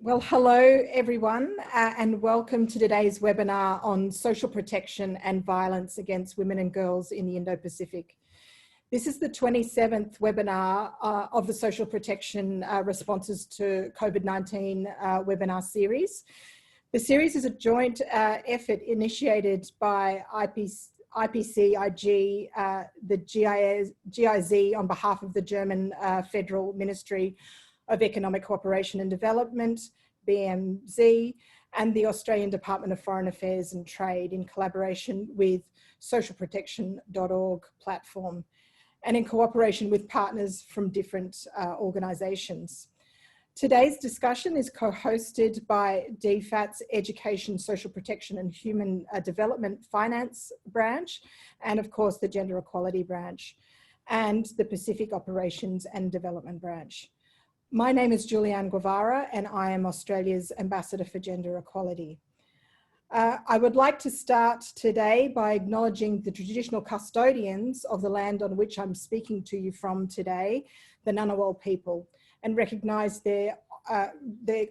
Well, hello everyone, and welcome to today's webinar on social protection and violence against women and girls in the Indo-Pacific. This is the 27th webinar of the social protection responses to COVID-19 webinar series. The series is a joint effort initiated by IPCIG, the GIZ on behalf of the German Federal Ministry of Economic Cooperation and Development, BMZ, and the Australian Department of Foreign Affairs and Trade in collaboration with socialprotection.org platform and in cooperation with partners from different organisations. Today's discussion is co-hosted by DFAT's Education, Social Protection and Human Development Finance branch, and of course the Gender Equality branch, and the Pacific Operations and Development branch. My name is Julianne Guevara and I am Australia's Ambassador for Gender Equality. I would like to start today by acknowledging the traditional custodians of the land on which I'm speaking to you from today, the Ngunnawal people, and recognise their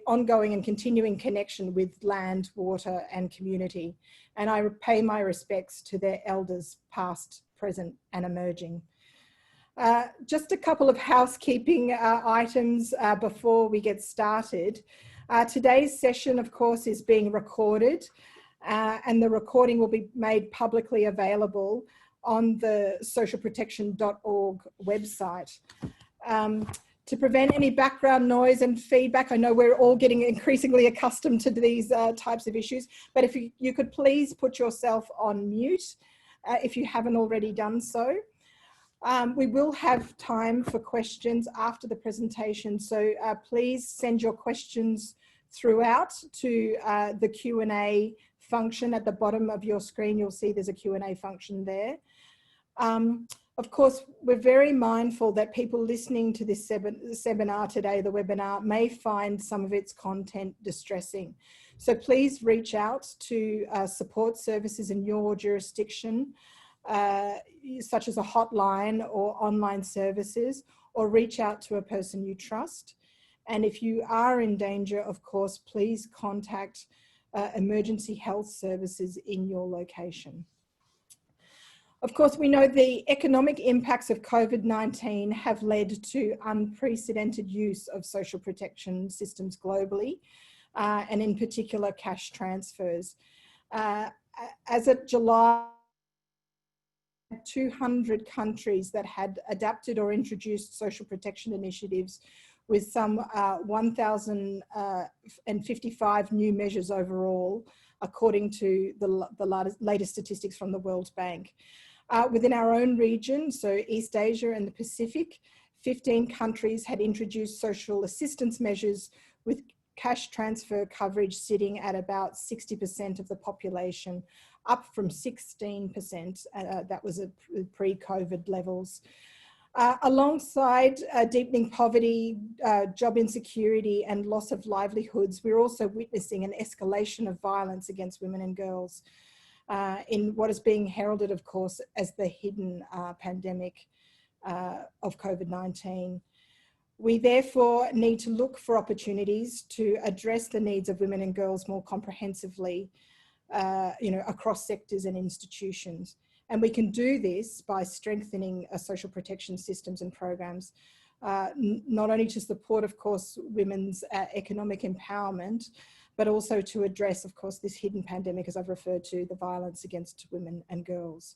ongoing and continuing connection with land, water and community. And I pay my respects to their elders past, present and emerging. Just a couple of housekeeping items before we get started. Today's session, of course, is being recorded and the recording will be made publicly available on the socialprotection.org website. To prevent any background noise and feedback, I know we're all getting increasingly accustomed to these types of issues, but if you could please put yourself on mute if you haven't already done so. We will have time for questions after the presentation, so please send your questions throughout to the Q&A function at the bottom of your screen. You'll see there's a Q&A function there. Of course, we're very mindful that people listening to this seminar today, the webinar, may find some of its content distressing. So please reach out to support services in your jurisdiction, such as a hotline or online services, or reach out to a person you trust. And if you are in danger, of course, please contact emergency health services in your location. Of course, we know the economic impacts of COVID-19 have led to unprecedented use of social protection systems globally, and in particular cash transfers. As of July, 200 countries that had adapted or introduced social protection initiatives, with some 1,055 new measures overall, according to the latest statistics from the World Bank. Within our own region, so East Asia and the Pacific, 15 countries had introduced social assistance measures with cash transfer coverage sitting at about 60% of the population, up from 16%, that was at pre-COVID levels. Alongside deepening poverty, job insecurity and loss of livelihoods, we're also witnessing an escalation of violence against women and girls in what is being heralded, of course, as the hidden pandemic of COVID-19. We therefore need to look for opportunities to address the needs of women and girls more comprehensively, across sectors and institutions. And we can do this by strengthening social protection systems and programs, not only to support, of course, women's economic empowerment, but also to address, of course, this hidden pandemic, as I've referred to, the violence against women and girls.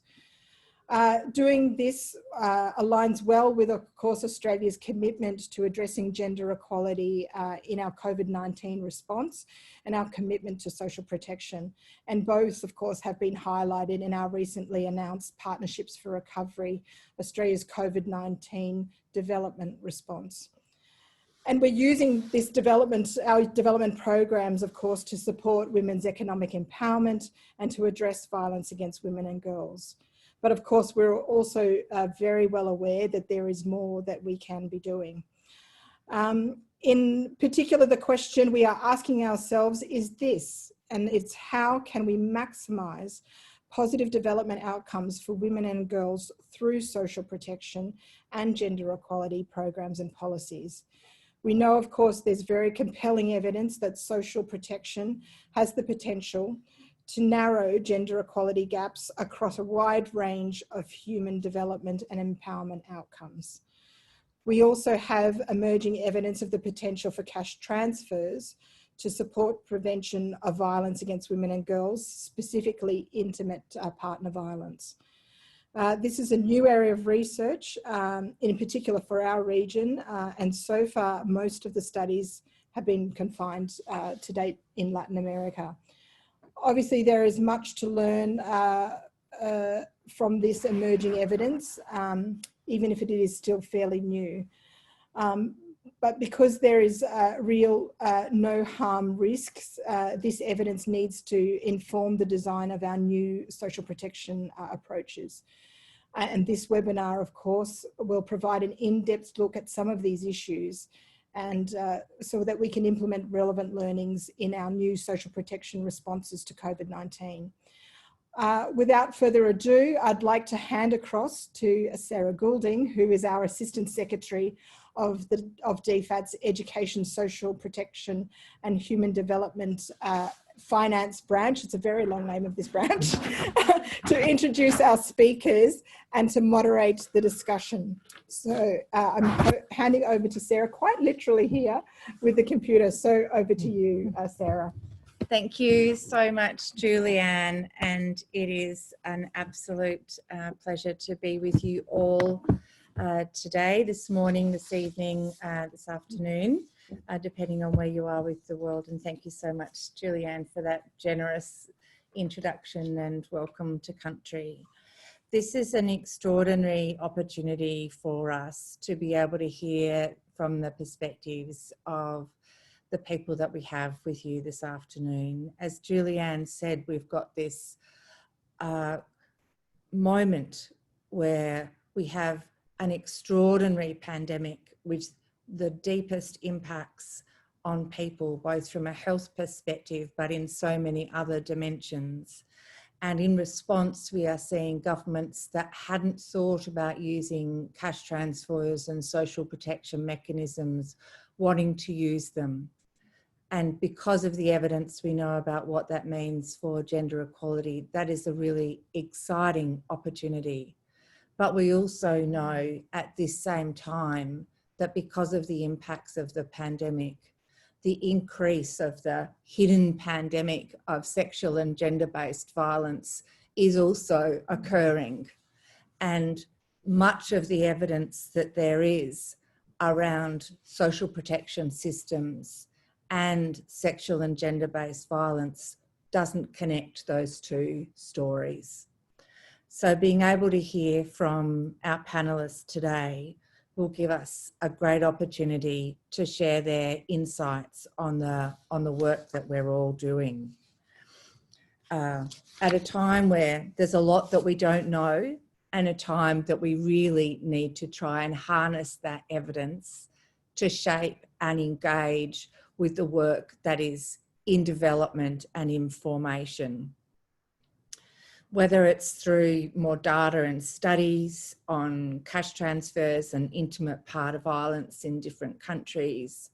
Doing this aligns well with, of course, Australia's commitment to addressing gender equality in our COVID-19 response and our commitment to social protection. And both, of course, have been highlighted in our recently announced Partnerships for Recovery, Australia's COVID-19 development response. And we're using this our development programs, of course, to support women's economic empowerment and to address violence against women and girls. But of course, we're also very well aware that there is more that we can be doing. In particular, the question we are asking ourselves is this, and it's how can we maximize positive development outcomes for women and girls through social protection and gender equality programs and policies. We know, of course, there's very compelling evidence that social protection has the potential to narrow gender equality gaps across a wide range of human development and empowerment outcomes. We also have emerging evidence of the potential for cash transfers to support prevention of violence against women and girls, specifically intimate partner violence. This is a new area of research, in particular for our region, and so far most of the studies have been confined to date in Latin America. Obviously, there is much to learn from this emerging evidence, even if it is still fairly new. But because there is real no harm risks, this evidence needs to inform the design of our new social protection approaches. And this webinar, of course, will provide an in-depth look at some of these issues, and so that we can implement relevant learnings in our new social protection responses to COVID-19. Without further ado, I'd like to hand across to Sarah Goulding, who is our Assistant Secretary of DFAT's Education, Social Protection and Human Development Finance branch. It's a very long name of this branch, to introduce our speakers and to moderate the discussion. So I'm handing over to Sarah, quite literally here with the computer. So over to you, Sarah. Thank you so much, Julianne, and it is an absolute pleasure to be with you all today, this morning, this evening, this afternoon, depending on where you are with the world. And thank you so much, Julianne, for that generous introduction and welcome to country. This is an extraordinary opportunity for us to be able to hear from the perspectives of the people that we have with you this afternoon. As Julianne said, we've got this moment where we have an extraordinary pandemic with the deepest impacts on people, both from a health perspective, but in so many other dimensions. And in response, we are seeing governments that hadn't thought about using cash transfers and social protection mechanisms wanting to use them. And because of the evidence we know about what that means for gender equality, that is a really exciting opportunity. But we also know at this same time that because of the impacts of the pandemic, the increase of the hidden pandemic of sexual and gender-based violence is also occurring. And much of the evidence that there is around social protection systems and sexual and gender-based violence doesn't connect those two stories. So being able to hear from our panellists today will give us a great opportunity to share their insights on the work that we're all doing. At a time where there's a lot that we don't know, and a time that we really need to try and harness that evidence to shape and engage with the work that is in development and in formation. Whether it's through more data and studies on cash transfers and intimate partner violence in different countries,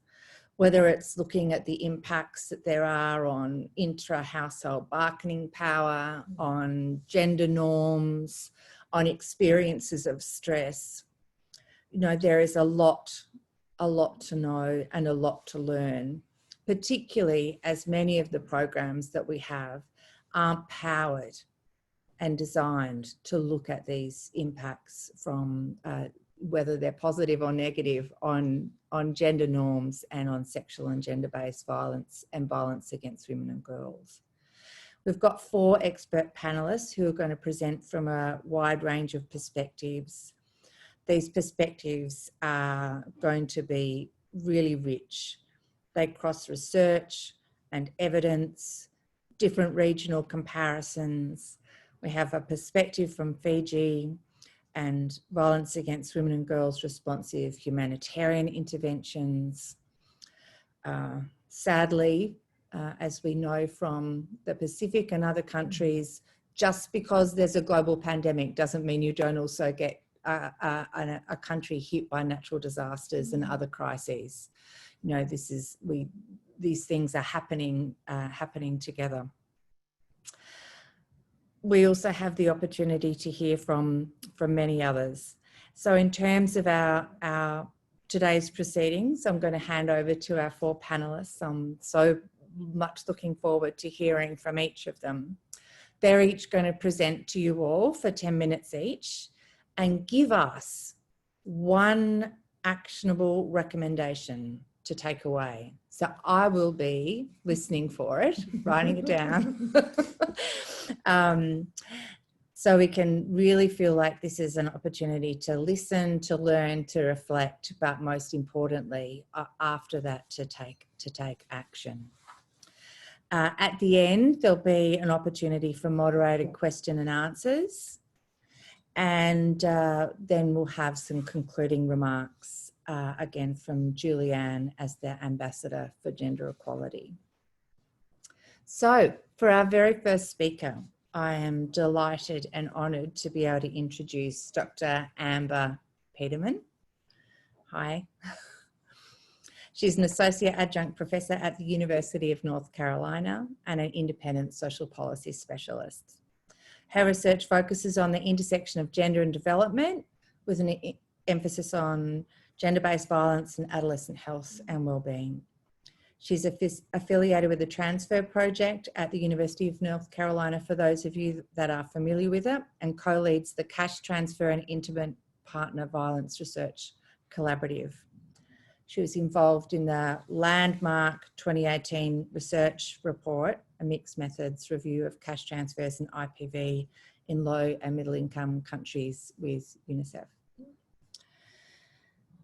whether it's looking at the impacts that there are on intra-household bargaining power, on gender norms, on experiences of stress. You know, there is a lot to know and a lot to learn, particularly as many of the programs that we have aren't powered and designed to look at these impacts from whether they're positive or negative on gender norms and on sexual and gender-based violence and violence against women and girls. We've got 4 expert panellists who are going to present from a wide range of perspectives. These perspectives are going to be really rich. They cross research and evidence, different regional comparisons. We have a perspective from Fiji and violence against women and girls responsive humanitarian interventions. Sadly, as we know from the Pacific and other countries, just because there's a global pandemic doesn't mean you don't also get a country hit by natural disasters and other crises. You know, these things are happening together. We also have the opportunity to hear from many others. So in terms of our today's proceedings, I'm going to hand over to our 4 panellists. I'm so much looking forward to hearing from each of them. They're each going to present to you all for 10 minutes each and give us one actionable recommendation to take away. So I will be listening for it, writing it down. So we can really feel like this is an opportunity to listen, to learn, to reflect, but most importantly, after that, to take action. At the end, there'll be an opportunity for moderated question and answers. And then we'll have some concluding remarks, again, from Julianne as the Ambassador for Gender Equality. So for our very first speaker, I am delighted and honoured to be able to introduce Dr. Amber Peterman. Hi. She's an Associate Adjunct Professor at the University of North Carolina and an Independent Social Policy Specialist. Her research focuses on the intersection of gender and development with an emphasis on gender-based violence and adolescent health and wellbeing. She's affiliated with the Transfer Project at the University of North Carolina, for those of you that are familiar with it, and co-leads the Cash Transfer and Intimate Partner Violence Research Collaborative. She was involved in the landmark 2018 research report, a mixed methods review of cash transfers and IPV in low and middle income countries with UNICEF.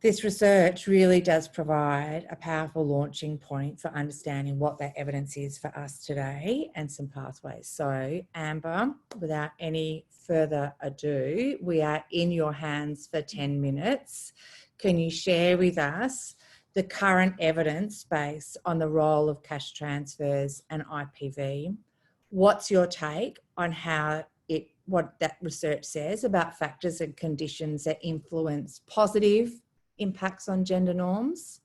This research really does provide a powerful launching point for understanding what that evidence is for us today and some pathways. So Amber, without any further ado, we are in your hands for 10 minutes. Can you share with us the current evidence base on the role of cash transfers and IPV? What's your take on what that research says about factors and conditions that influence positive impacts on gender norms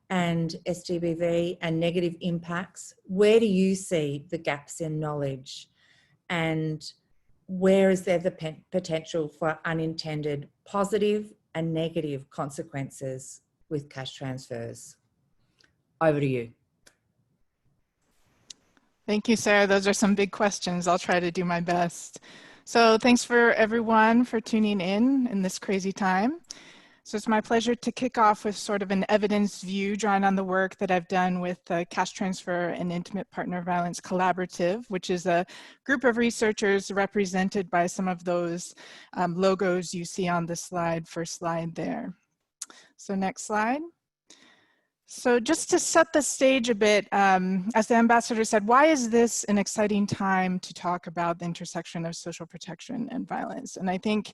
and SGBV and negative impacts? Where do you see the gaps in knowledge, and where is there the potential for unintended positive and negative consequences with cash transfers? Over to you. Thank you, Sarah. Those are some big questions. I'll try to do my best. So thanks for everyone for tuning in this crazy time. So it's my pleasure to kick off with sort of an evidence view drawn on the work that I've done with the Cash Transfer and Intimate Partner Violence Collaborative, which is a group of researchers represented by some of those logos you see on the slide, first slide there. So next slide. So just to set the stage a bit, as the ambassador said, why is this an exciting time to talk about the intersection of social protection and violence? And I think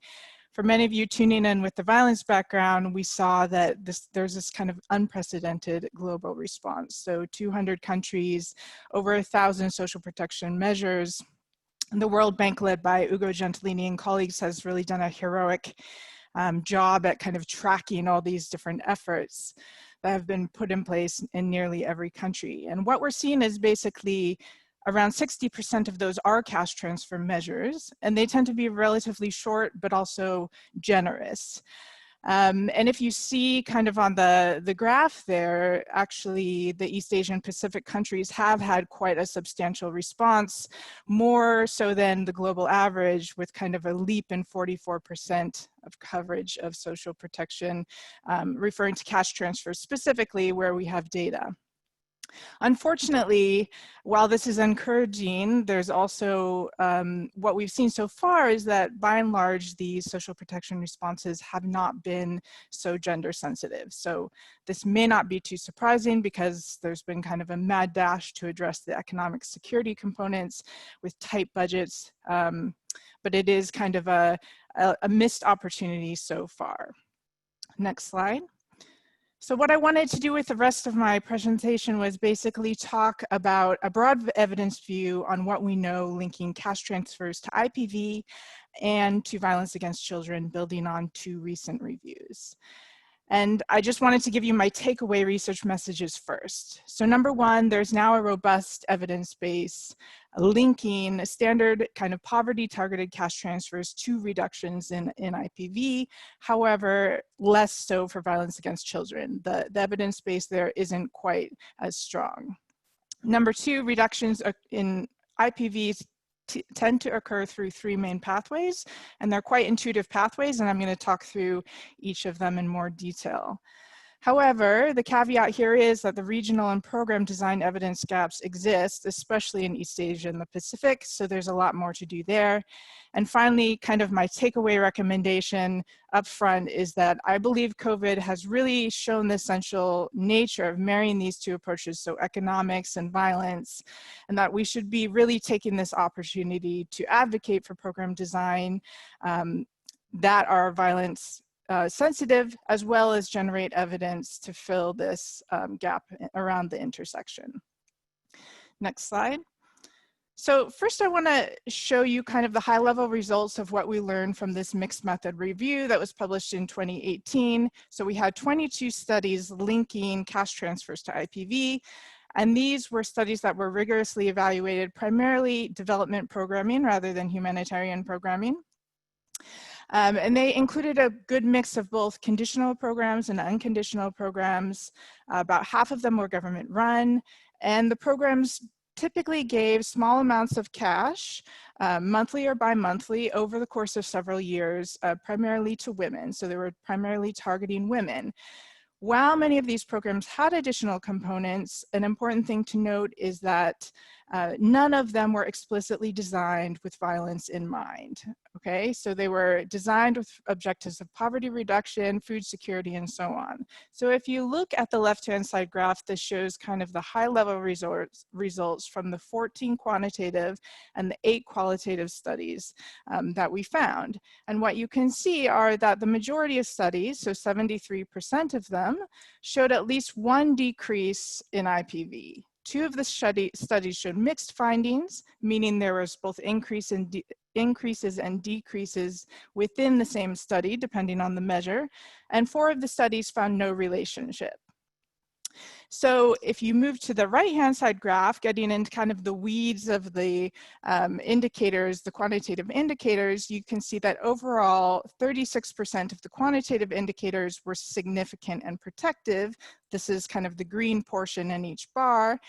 for many of you tuning in with the violence background, we saw that there's this kind of unprecedented global response. So 200 countries, over 1,000 social protection measures. The World Bank, led by Ugo Gentilini and colleagues, has really done a heroic job at kind of tracking all these different efforts that have been put in place in nearly every country. And what we're seeing is basically around 60% of those are cash transfer measures, and they tend to be relatively short, but also generous. And if you see kind of on the graph there, actually the East Asian Pacific countries have had quite a substantial response, more so than the global average, with kind of a leap in 44% of coverage of social protection, referring to cash transfers specifically where we have data. Unfortunately, while this is encouraging, there's also what we've seen so far is that by and large, these social protection responses have not been so gender sensitive. So this may not be too surprising because there's been kind of a mad dash to address the economic security components with tight budgets, but it is kind of a missed opportunity so far. Next slide. So what I wanted to do with the rest of my presentation was basically talk about a broad evidence view on what we know linking cash transfers to IPV and to violence against children, building on 2 recent reviews. And I just wanted to give you my takeaway research messages first. So number 1, there's now a robust evidence base linking standard kind of poverty targeted cash transfers to reductions in IPV, however, less so for violence against children. The evidence base there isn't quite as strong. Number 2, reductions in IPVs tend to occur through 3 main pathways, and they're quite intuitive pathways, and I'm going to talk through each of them in more detail. However, the caveat here is that the regional and program design evidence gaps exist, especially in East Asia and the Pacific, so there's a lot more to do there. And finally, kind of my takeaway recommendation up front is that I believe COVID has really shown the essential nature of marrying these 2 approaches, so economics and violence, and that we should be really taking this opportunity to advocate for program design that are violence sensitive, as well as generate evidence to fill this gap around the intersection. Next slide. So first I want to show you kind of the high level results of what we learned from this mixed method review that was published in 2018. So we had 22 studies linking cash transfers to IPV. And these were studies that were rigorously evaluated, primarily development programming rather than humanitarian programming. And they included a good mix of both conditional programs and unconditional programs. About half of them were government run, and the programs typically gave small amounts of cash, monthly or bi-monthly, over the course of several years, primarily to women. So they were primarily targeting women. While many of these programs had additional components, an important thing to note is that none of them were explicitly designed with violence in mind, okay? So they were designed with objectives of poverty reduction, food security, and so on. So if you look at the left-hand side graph, this shows kind of the high-level results from the 14 quantitative and the 8 qualitative studies that we found. And what you can see are that the majority of studies, so 73% of them, showed at least 1 decrease in IPV. 2 of the studies showed mixed findings, meaning there was both increases and decreases within the same study, depending on the measure, and 4 of the studies found no relationship. So if you move to the right-hand side graph, getting into kind of the weeds of the indicators, the quantitative indicators, you can see that overall 36% of the quantitative indicators were significant and protective. This is kind of the green portion in each bar.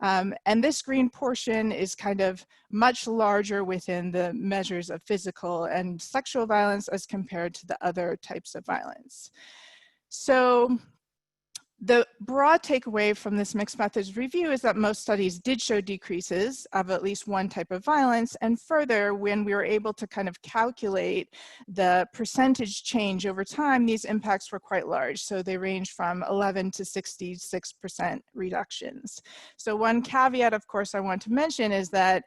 And this green portion is kind of much larger within the measures of physical and sexual violence as compared to the other types of violence. So the broad takeaway from this mixed methods review is that most studies did show decreases of at least 1 type of violence. And further, when we were able to kind of calculate the percentage change over time, these impacts were quite large. So they range from 11 to 66% reductions. So one caveat, of course, I want to mention is that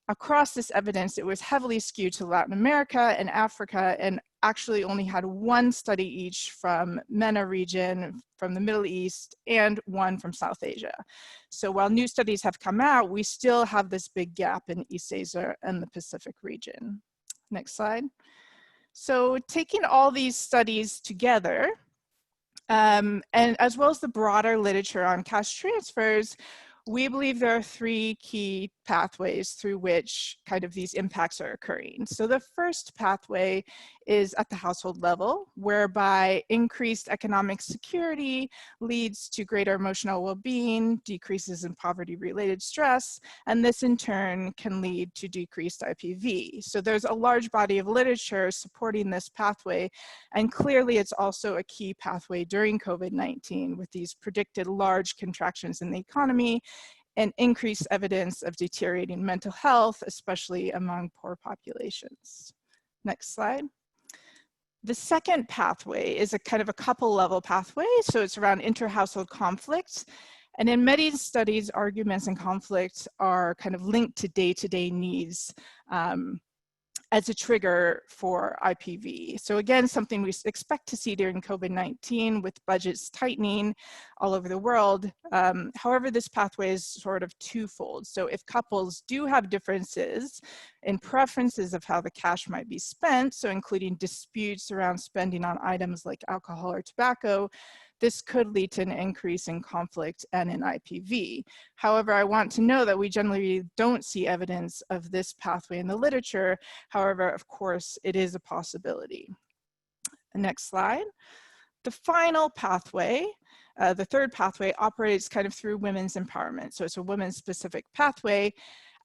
across this evidence, it was heavily skewed to Latin America and Africa, and actually only had 1 study each from MENA region, from the Middle East, and 1 from South Asia. So while new studies have come out, we still have this big gap in East Asia and the Pacific region. Next slide. So taking all these studies together, and as well as the broader literature on cash transfers, we believe there are 3 key pathways through which kind of these impacts are occurring. So the first pathway is at the household level, whereby increased economic security leads to greater emotional well-being, decreases in poverty-related stress, and this in turn can lead to decreased IPV. So there's a large body of literature supporting this pathway, and clearly it's also a key pathway during COVID-19 with these predicted large contractions in the economy and increased evidence of deteriorating mental health, especially among poor populations. Next slide. The second pathway is a kind of a couple level pathway. So it's around inter-household conflict. And in many studies, arguments and conflicts are kind of linked to day-to-day needs. as a trigger for IPV. So again, something we expect to see during COVID-19 with budgets tightening all over the world. However, this pathway is sort of twofold. So if couples do have differences in preferences of how the cash might be spent, so including disputes around spending on items like alcohol or tobacco, this could lead to an increase in conflict and in IPV. However, I want to know that we generally don't see evidence of this pathway in the literature. However, of course, it is a possibility. Next slide. The final pathway, the third pathway, operates kind of through women's empowerment. So it's a women's specific pathway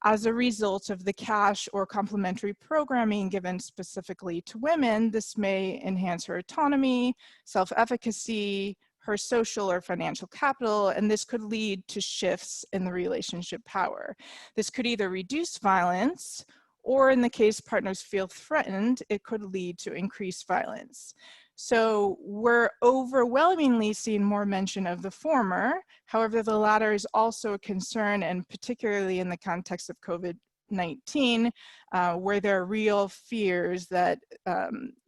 as a result of the cash or complementary programming given specifically to women. This may enhance her autonomy, self-efficacy, her social or financial capital, and this could lead to shifts in the relationship power. This could either reduce violence, or in the case partners feel threatened, it could lead to increased violence. So we're overwhelmingly seeing more mention of the former. However, the latter is also a concern, and particularly in the context of COVID-19, where there are real fears that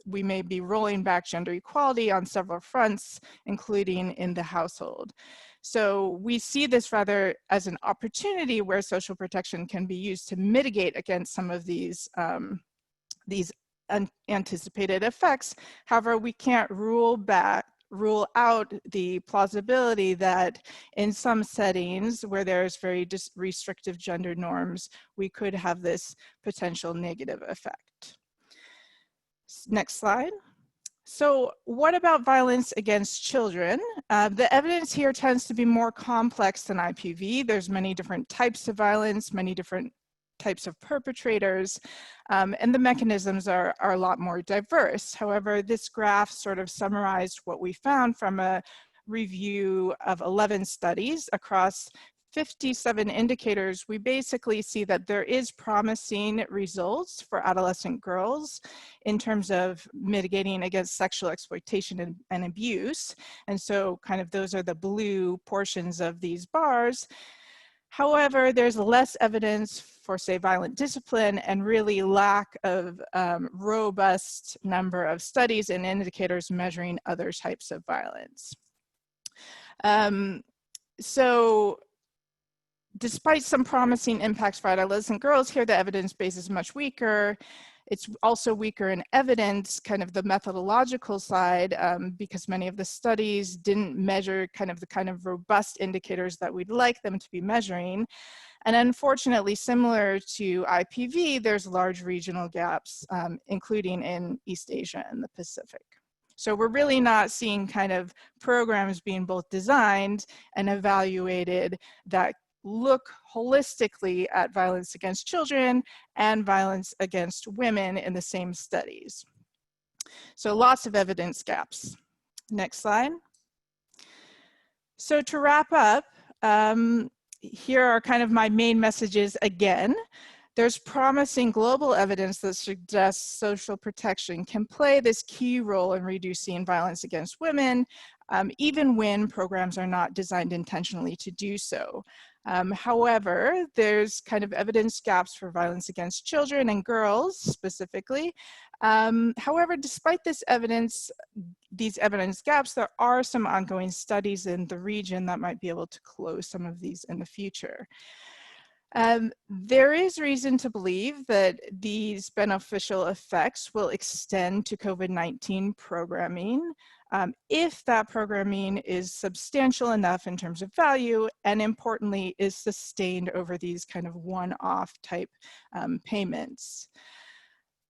we may be rolling back gender equality on several fronts, including in the household. So we see this rather as an opportunity where social protection can be used to mitigate against some of these unanticipated effects. However, we can't rule out the plausibility that in some settings where there's very restrictive gender norms, we could have this potential negative effect. Next slide. So what about violence against children? The evidence here tends to be more complex than IPV. There's many different types of violence, many different types of perpetrators, and the mechanisms are a lot more diverse. However, this graph sort of summarized what we found from a review of 11 studies across 57 indicators. We basically see that there is promising results for adolescent girls in terms of mitigating against sexual exploitation and abuse. And so kind of those are the blue portions of these bars. However, there's less evidence for, say, violent discipline and really lack of robust number of studies and indicators measuring other types of violence. So despite some promising impacts for adolescent girls, here the evidence base is much weaker. It's also weaker in evidence, kind of the methodological side, because many of the studies didn't measure kind of robust indicators that we'd like them to be measuring. And unfortunately, similar to IPV, there's large regional gaps, including in East Asia and the Pacific. So we're really not seeing kind of programs being both designed and evaluated that look holistically at violence against children and violence against women in the same studies. So lots of evidence gaps. Next slide. So to wrap up, here are kind of my main messages again. There's promising global evidence that suggests social protection can play this key role in reducing violence against women, even when programs are not designed intentionally to do so. However, there's kind of evidence gaps for violence against children and girls specifically. However, despite these evidence gaps, there are some ongoing studies in the region that might be able to close some of these in the future. There is reason to believe that these beneficial effects will extend to COVID-19 programming if that programming is substantial enough in terms of value and importantly is sustained over these kind of one-off type payments.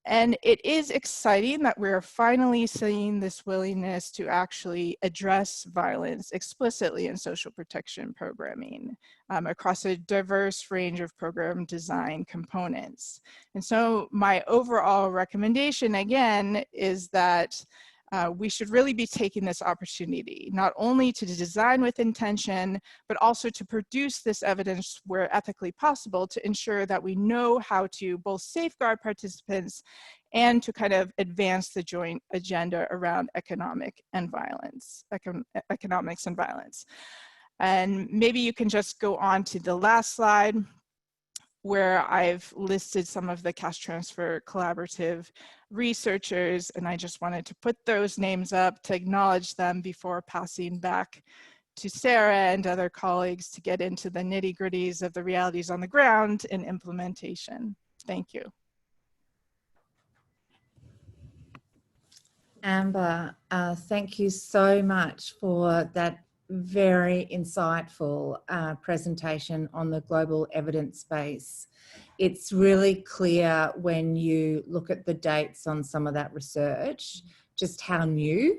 And it is exciting that we're finally seeing this willingness to actually address violence explicitly in social protection programming across a diverse range of program design components. And so my overall recommendation again is that we should really be taking this opportunity, not only to design with intention, but also to produce this evidence where ethically possible to ensure that we know how to both safeguard participants and to kind of advance the joint agenda around economics and violence. And maybe you can just go on to the last slide. where I've listed some of the Cash Transfer Collaborative researchers, and I just wanted to put those names up to acknowledge them before passing back to Sarah and other colleagues to get into the nitty-gritties of the realities on the ground and implementation. Thank you. Amber, thank you so much for that very insightful presentation on the global evidence base. It's really clear when you look at the dates on some of that research, just how new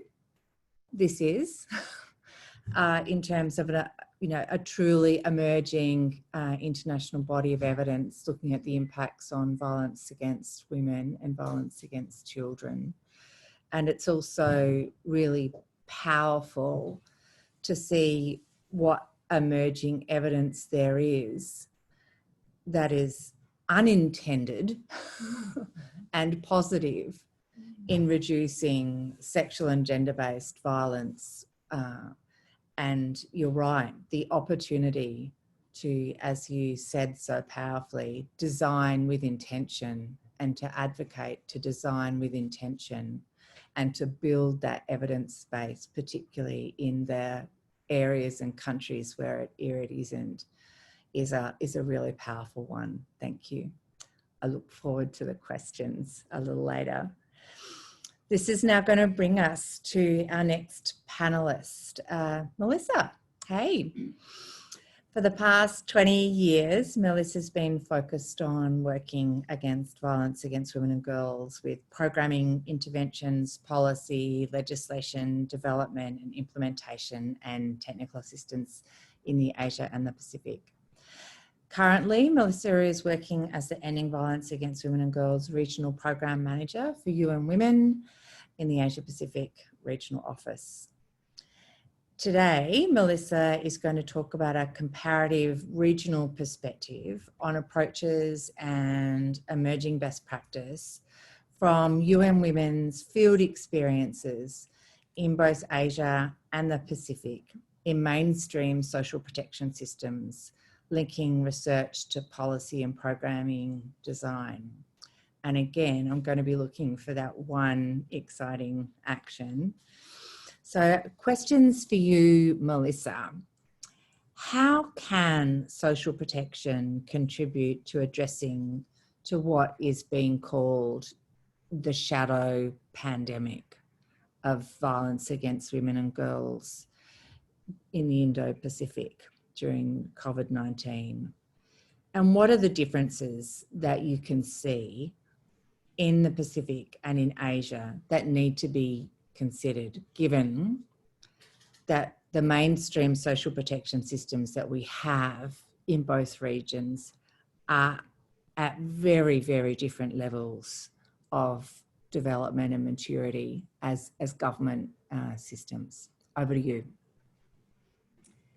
this is in terms of a truly emerging international body of evidence looking at the impacts on violence against women and violence against children. And it's also really powerful to see what emerging evidence there is that is unintended and positive in reducing sexual and gender-based violence. And you're right, the opportunity to, as you said so powerfully, design with intention and to advocate to design with intention and to build that evidence base, particularly in the areas and countries where it isn't, is a really powerful one. Thank you. I look forward to the questions a little later. This is now going to bring us to our next panelist, Melissa. Hey. For the past 20 years, Melissa's been focused on working against violence against women and girls with programming, interventions, policy, legislation, development and implementation and technical assistance in the Asia and the Pacific. Currently, Melissa is working as the Ending Violence Against Women and Girls Regional Program Manager for UN Women in the Asia Pacific Regional Office. Today, Melissa is going to talk about a comparative regional perspective on approaches and emerging best practice from UN Women's field experiences in both Asia and the Pacific in mainstream social protection systems, linking research to policy and programming design. And again, I'm going to be looking for that one exciting action. So questions for you, Melissa. How can social protection contribute to addressing to what is being called the shadow pandemic of violence against women and girls in the Indo-Pacific during COVID-19? And what are the differences that you can see in the Pacific and in Asia that need to be considered, given that the mainstream social protection systems that we have in both regions are at very, very different levels of development and maturity as government systems? Over to you.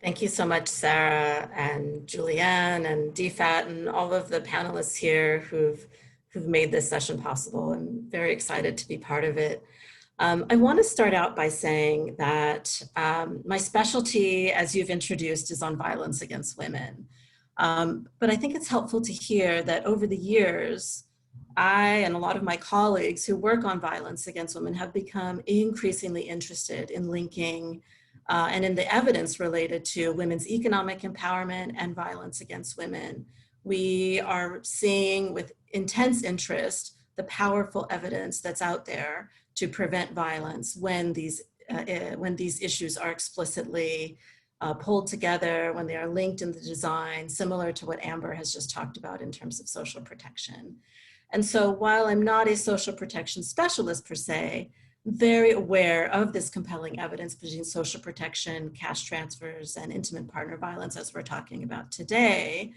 Thank you so much, Sarah and Julianne and DFAT and all of the panelists here who've made this session possible. I'm very excited to be part of it. I want to start out by saying that my specialty, as you've introduced, is on violence against women. But I think it's helpful to hear that over the years, I and a lot of my colleagues who work on violence against women have become increasingly interested in linking and in the evidence related to women's economic empowerment and violence against women. We are seeing with intense interest the powerful evidence that's out there to prevent violence when these issues are explicitly pulled together, when they are linked in the design, similar to what Amber has just talked about in terms of social protection. And so while I'm not a social protection specialist per se, very aware of this compelling evidence between social protection, cash transfers, and intimate partner violence, as we're talking about today.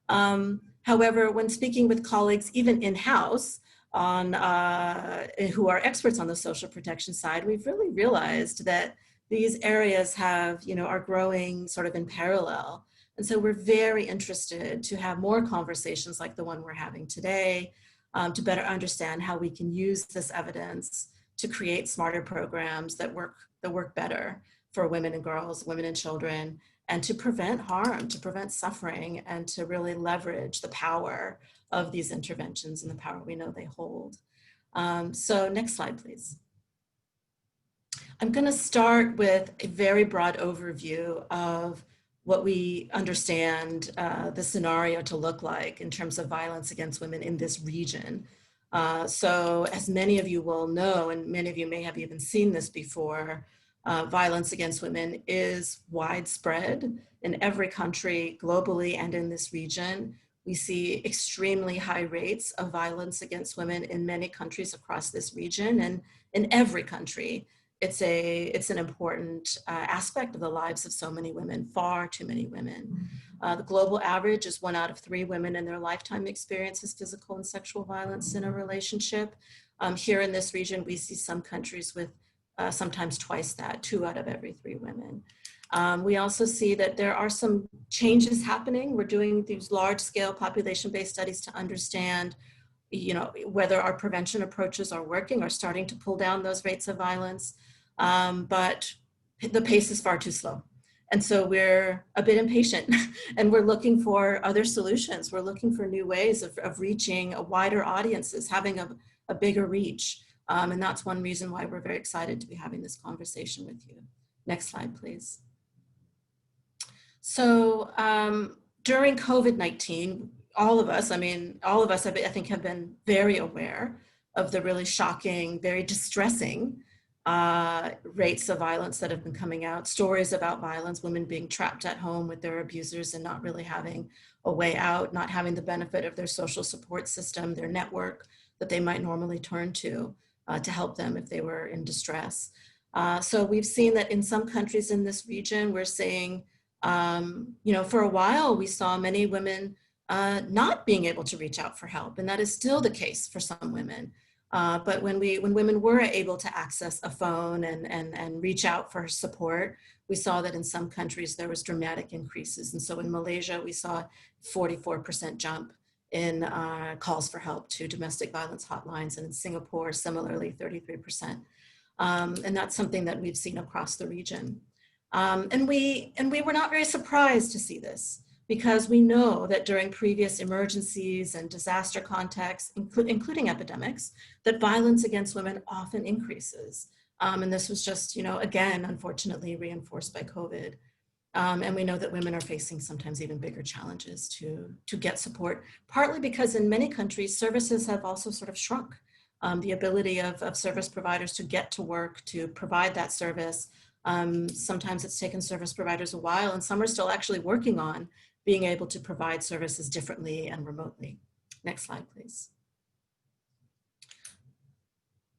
However, when speaking with colleagues, even in-house, who are experts on the social protection side, we've really realized that these areas are growing sort of in parallel. And so we're very interested to have more conversations like the one we're having today to better understand how we can use this evidence to create smarter programs that work better for women and girls, women and children, and to prevent harm, to prevent suffering, and to really leverage the power of these interventions and the power we know they hold. So next slide, please. I'm going to start with a very broad overview of what we understand the scenario to look like in terms of violence against women in this region. So as many of you will know, and many of you may have even seen this before, violence against women is widespread in every country globally and in this region. We see extremely high rates of violence against women in many countries across this region, and in every country. It's an important aspect of the lives of so many women, far too many women. The global average is 1 out of 3 women in their lifetime experiences physical and sexual violence in a relationship. Here in this region, we see some countries with sometimes twice that, 2 out of every 3 women. We also see that there are some changes happening. We're doing these large-scale population-based studies to understand, whether our prevention approaches are working or starting to pull down those rates of violence. But the pace is far too slow. And so we're a bit impatient and we're looking for other solutions. We're looking for new ways of reaching a wider audiences, having a bigger reach. And that's one reason why we're very excited to be having this conversation with you. Next slide, please. So during COVID-19, all of us, I think have been very aware of the really shocking, very distressing rates of violence that have been coming out, stories about violence, women being trapped at home with their abusers and not really having a way out, not having the benefit of their social support system, their network that they might normally turn to help them if they were in distress. So we've seen that in some countries in this region, we're seeing, for a while, we saw many women not being able to reach out for help. And that is still the case for some women. But when women were able to access a phone and reach out for support, we saw that in some countries there was dramatic increases. And so in Malaysia, we saw a 44% jump in calls for help to domestic violence hotlines. And in Singapore, similarly, 33%. And that's something that we've seen across the region. And we were not very surprised to see this, because we know that during previous emergencies and disaster contexts, including epidemics, that violence against women often increases. And this was just, again, unfortunately reinforced by COVID. And we know that women are facing sometimes even bigger challenges to get support, partly because in many countries, services have also sort of shrunk. The ability of service providers to get to work, to provide that service. Sometimes it's taken service providers a while, and some are still actually working on being able to provide services differently and remotely. Next slide, please.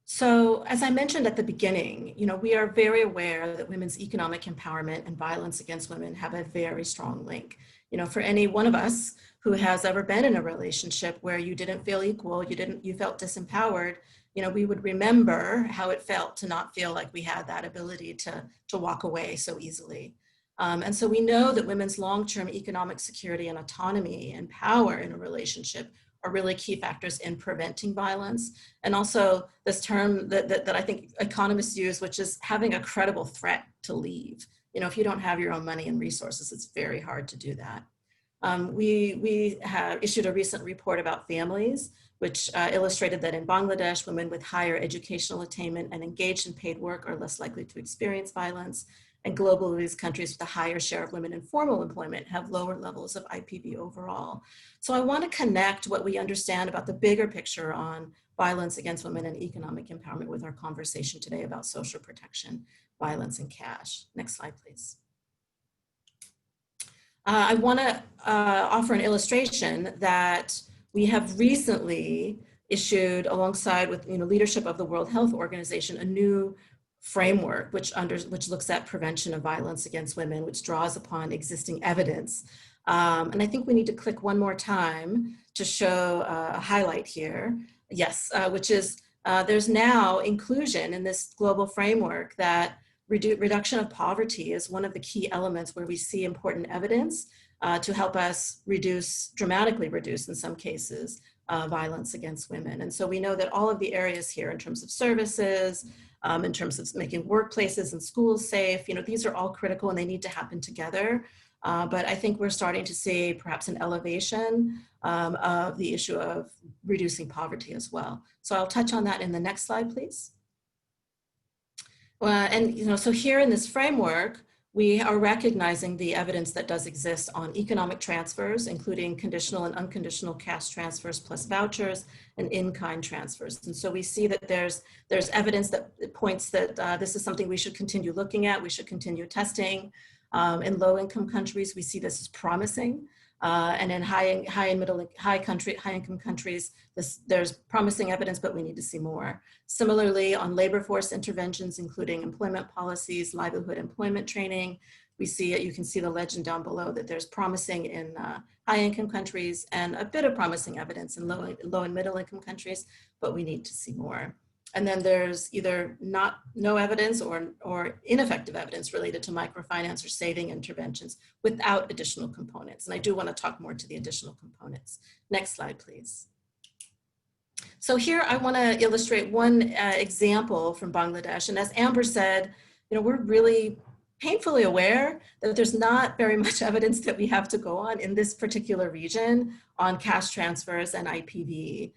So as I mentioned at the beginning, we are very aware that women's economic empowerment and violence against women have a very strong link. For any one of us who has ever been in a relationship where you didn't feel equal, you felt disempowered, we would remember how it felt to not feel like we had that ability to walk away so easily. And so we know that women's long-term economic security and autonomy and power in a relationship are really key factors in preventing violence. And also this term that I think economists use, which is having a credible threat to leave. If you don't have your own money and resources, it's very hard to do that. We have issued a recent report about families, which illustrated that in Bangladesh, women with higher educational attainment and engaged in paid work are less likely to experience violence. And globally, these countries with a higher share of women in formal employment have lower levels of IPV overall. So I want to connect what we understand about the bigger picture on violence against women and economic empowerment with our conversation today about social protection, violence, and cash. Next slide, please. I want to offer an illustration that we have recently issued, alongside with leadership of the World Health Organization, a new framework which looks at prevention of violence against women, which draws upon existing evidence. And I think we need to click one more time to show a highlight here. Yes, which is there's now inclusion in this global framework that reduction of poverty is one of the key elements where we see important evidence to help us dramatically reduce in some cases, violence against women. And so we know that all of the areas here in terms of services, in terms of making workplaces and schools safe, these are all critical and they need to happen together. But I think we're starting to see perhaps an elevation of the issue of reducing poverty as well. So I'll touch on that in the next slide, please. So here in this framework, we are recognizing the evidence that does exist on economic transfers, including conditional and unconditional cash transfers plus vouchers and in-kind transfers. And so we see that there's evidence that points that this is something we should continue looking at, we should continue testing. In low-income countries, we see this as promising. And in high-income countries, there's promising evidence, but we need to see more. Similarly, on labor force interventions, including employment policies, livelihood employment training, we see it. You can see the legend down below that there's promising in high-income countries and a bit of promising evidence in low and middle-income countries, but we need to see more. And then there's either no evidence or ineffective evidence related to microfinance or saving interventions without additional components. And I do want to talk more to the additional components. Next slide, please. So here I want to illustrate one example from Bangladesh. And as Amber said, we're really painfully aware that there's not very much evidence that we have to go on in this particular region on cash transfers and IPV.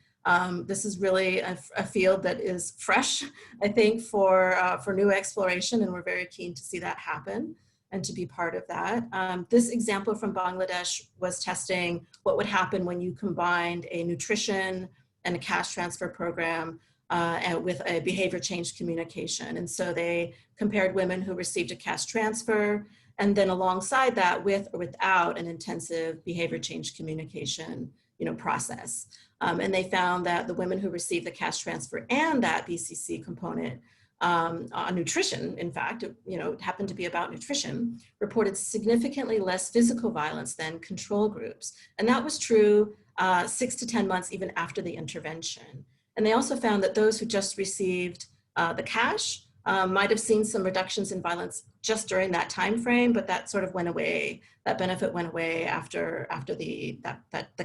This is really a field that is fresh, I think, for new exploration, and we're very keen to see that happen and to be part of that. This example from Bangladesh was testing what would happen when you combined a nutrition and a cash transfer program with a behavior change communication. And so they compared women who received a cash transfer and then alongside that with or without an intensive behavior change communication process. And they found that the women who received the cash transfer and that BCC component on nutrition, in fact, it happened to be about nutrition, reported significantly less physical violence than control groups. And that was true 6 to 10 months even after the intervention. And they also found that those who just received the cash might have seen some reductions in violence just during that time frame, but that sort of went away. That benefit went away after the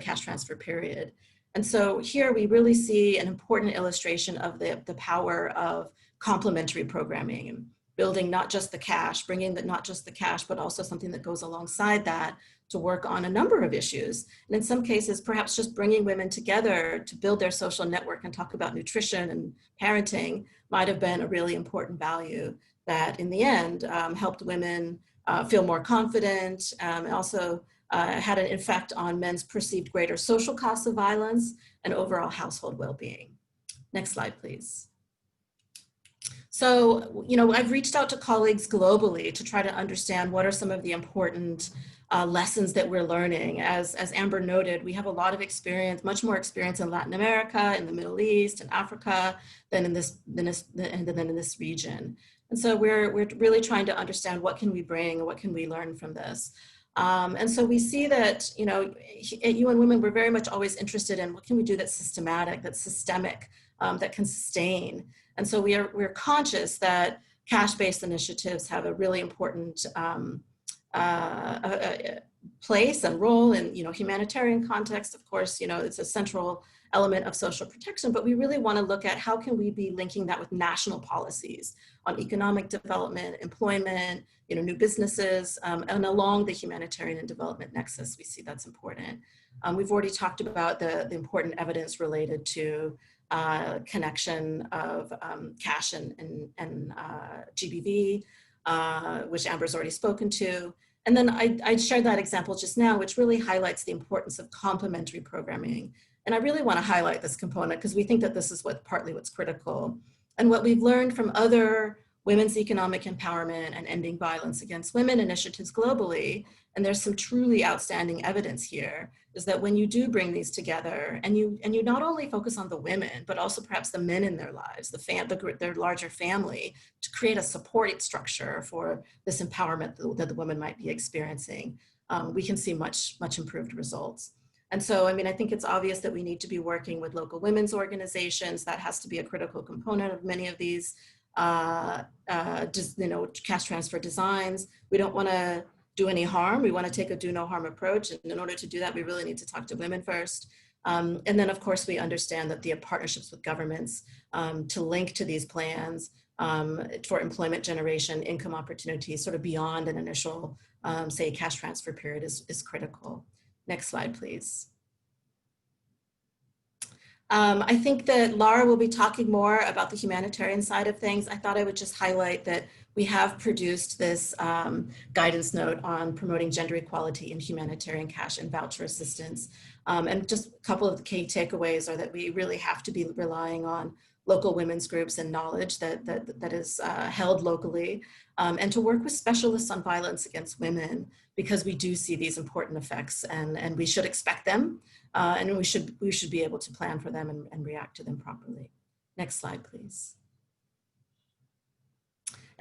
cash transfer period. And so here we really see an important illustration of the power of complementary programming and building not just the cash, bringing not just the cash, but also something that goes alongside that to work on a number of issues. And in some cases, perhaps just bringing women together to build their social network and talk about nutrition and parenting might have been a really important value that in the end helped women feel more confident, and also had an effect on men's perceived greater social costs of violence and overall household well-being. Next slide, please. So, I've reached out to colleagues globally to try to understand what are some of the important lessons that we're learning. As Amber noted, we have a lot of experience, much more experience in Latin America, in the Middle East, and Africa than in this region. And so we're really trying to understand what can we bring and what can we learn from this. And so we see that, at UN Women, we're very much always interested in what can we do that's systematic, that's systemic, that can sustain. And so we're conscious that cash-based initiatives have a really important place and role in humanitarian context. Of course, it's a central element of social protection, but we really want to look at how can we be linking that with national policies on economic development, employment, new businesses, and along the humanitarian and development nexus. We see that's important. We've already talked about the important evidence related to connection of cash and GBV, which Amber's already spoken to. And then I shared that example just now, which really highlights the importance of complementary programming. And I really want to highlight this component because we think that this is partly what's critical. And what we've learned from other women's economic empowerment and ending violence against women initiatives globally, and there's some truly outstanding evidence here, is that when you do bring these together and you not only focus on the women, but also perhaps the men in their lives, their larger family, to create a support structure for this empowerment that the women might be experiencing, we can see much improved results. And so, I think it's obvious that we need to be working with local women's organizations. That has to be a critical component of many of these cash transfer designs. We don't want to do any harm. We want to take a do no harm approach. And in order to do that, we really need to talk to women first. And then, of course, we understand that the partnerships with governments to link to these plans for employment generation, income opportunities, sort of beyond an initial, say, cash transfer period is critical. Next slide, please. I think that Lara will be talking more about the humanitarian side of things. I thought I would just highlight that we have produced this guidance note on promoting gender equality in humanitarian cash and voucher assistance. And just a couple of the key takeaways are that we really have to be relying on local women's groups and knowledge that is held locally, and to work with specialists on violence against women, because we do see these important effects and we should expect them, and we should be able to plan for them and react to them properly. Next slide, please.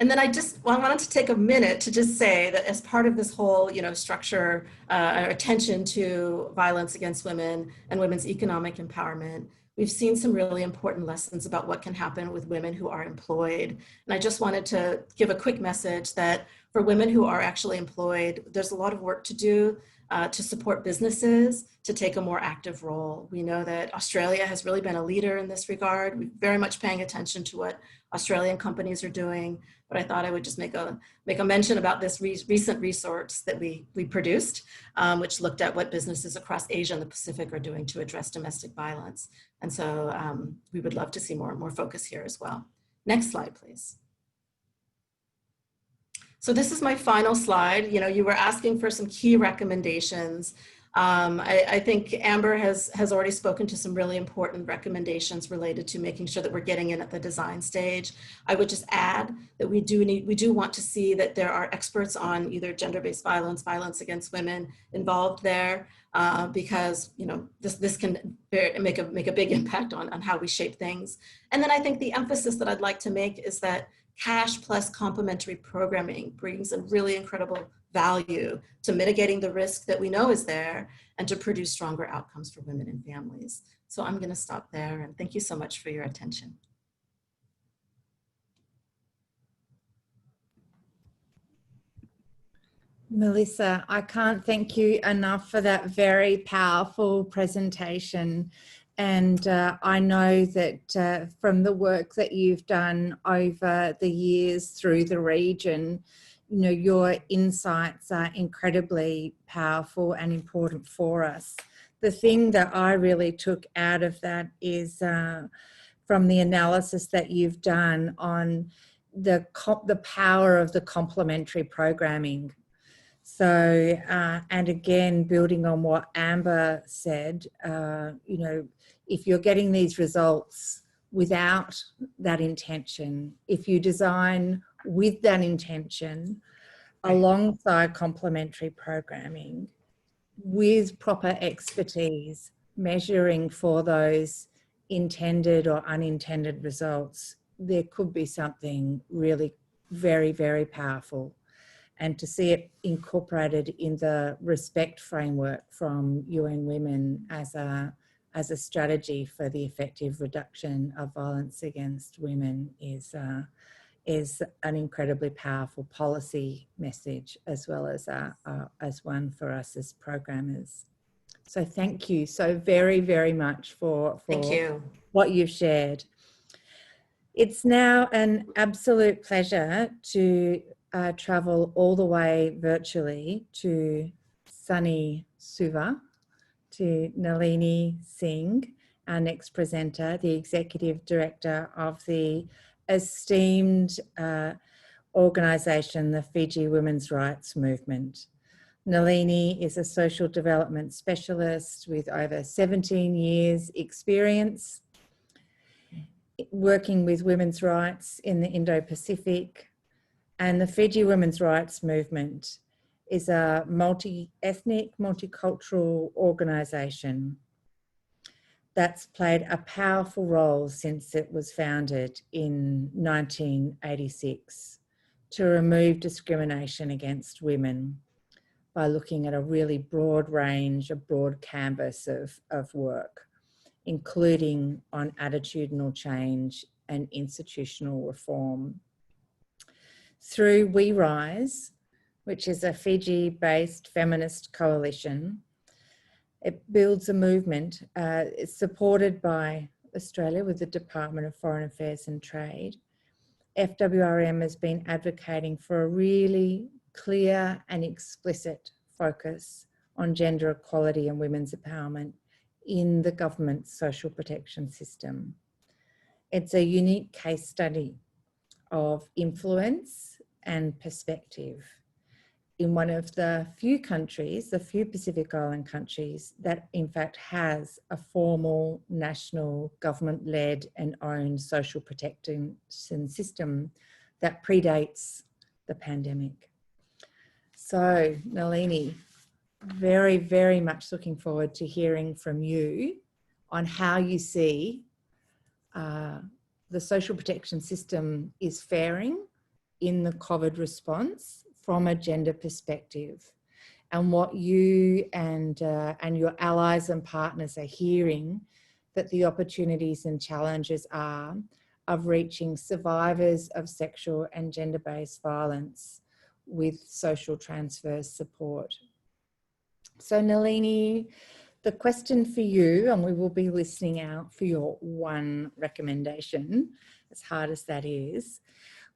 And then I wanted to take a minute to just say that as part of this whole, structure, attention to violence against women and women's economic empowerment, we've seen some really important lessons about what can happen with women who are employed. And I just wanted to give a quick message that for women who are actually employed, there's a lot of work to do to support businesses to take a more active role. We know that Australia has really been a leader in this regard. We're very much paying attention to what Australian companies are doing, but I thought I would just make a mention about this recent resource that we produced, which looked at what businesses across Asia and the Pacific are doing to address domestic violence. And so we would love to see more focus here as well. Next slide, please. So this is my final slide. You were asking for some key recommendations. I think Amber has already spoken to some really important recommendations related to making sure that we're getting in at the design stage. I would just add that we do want to see that there are experts on either gender-based violence, violence against women involved there, because this can make a big impact on how we shape things. And then I think the emphasis that I'd like to make is that cash plus complementary programming brings a really incredible value to mitigating the risk that we know is there and to produce stronger outcomes for women and families. So I'm going to stop there, and thank you so much for your attention. Melissa, I can't thank you enough for that very powerful presentation. And I know that from the work that you've done over the years through the region, your insights are incredibly powerful and important for us. The thing that I really took out of that is from the analysis that you've done on the power of the complementary programming. So, and again, building on what Amber said, if you're getting these results without that intention, if you design with that intention, alongside complementary programming, with proper expertise, measuring for those intended or unintended results, there could be something really very, very powerful. And to see it incorporated in the respect framework from UN Women as a strategy for the effective reduction of violence against women is an incredibly powerful policy message, as well as one for us as programmers. So thank you so very, very much for Thank you. What you've shared. It's now an absolute pleasure to travel all the way virtually to sunny Suva, to Nalini Singh, our next presenter, the Executive Director of the esteemed organisation, the Fiji Women's Rights Movement. Nalini is a social development specialist with over 17 years experience working with women's rights in the Indo-Pacific. And the Fiji Women's Rights Movement is a multi-ethnic, multicultural organisation that's played a powerful role since it was founded in 1986 to remove discrimination against women by looking at a really broad range, a broad canvas of work, including on attitudinal change and institutional reform. Through We Rise, which is a Fiji-based feminist coalition, It builds a movement. It's supported by Australia with the Department of Foreign Affairs and Trade. FWRM has been advocating for a really clear and explicit focus on gender equality and women's empowerment in the government's social protection system. It's a unique case study of influence and perspective in one of the few countries, the few Pacific Island countries, that in fact has a formal national government-led and owned social protection system that predates the pandemic. So, Nalini, very, very much looking forward to hearing from you on how you see the social protection system is faring in the COVID response from a gender perspective, and what you and your allies and partners are hearing that the opportunities and challenges are of reaching survivors of sexual and gender-based violence with social transverse support. So Nalini, the question for you, and we will be listening out for your one recommendation, as hard as that is,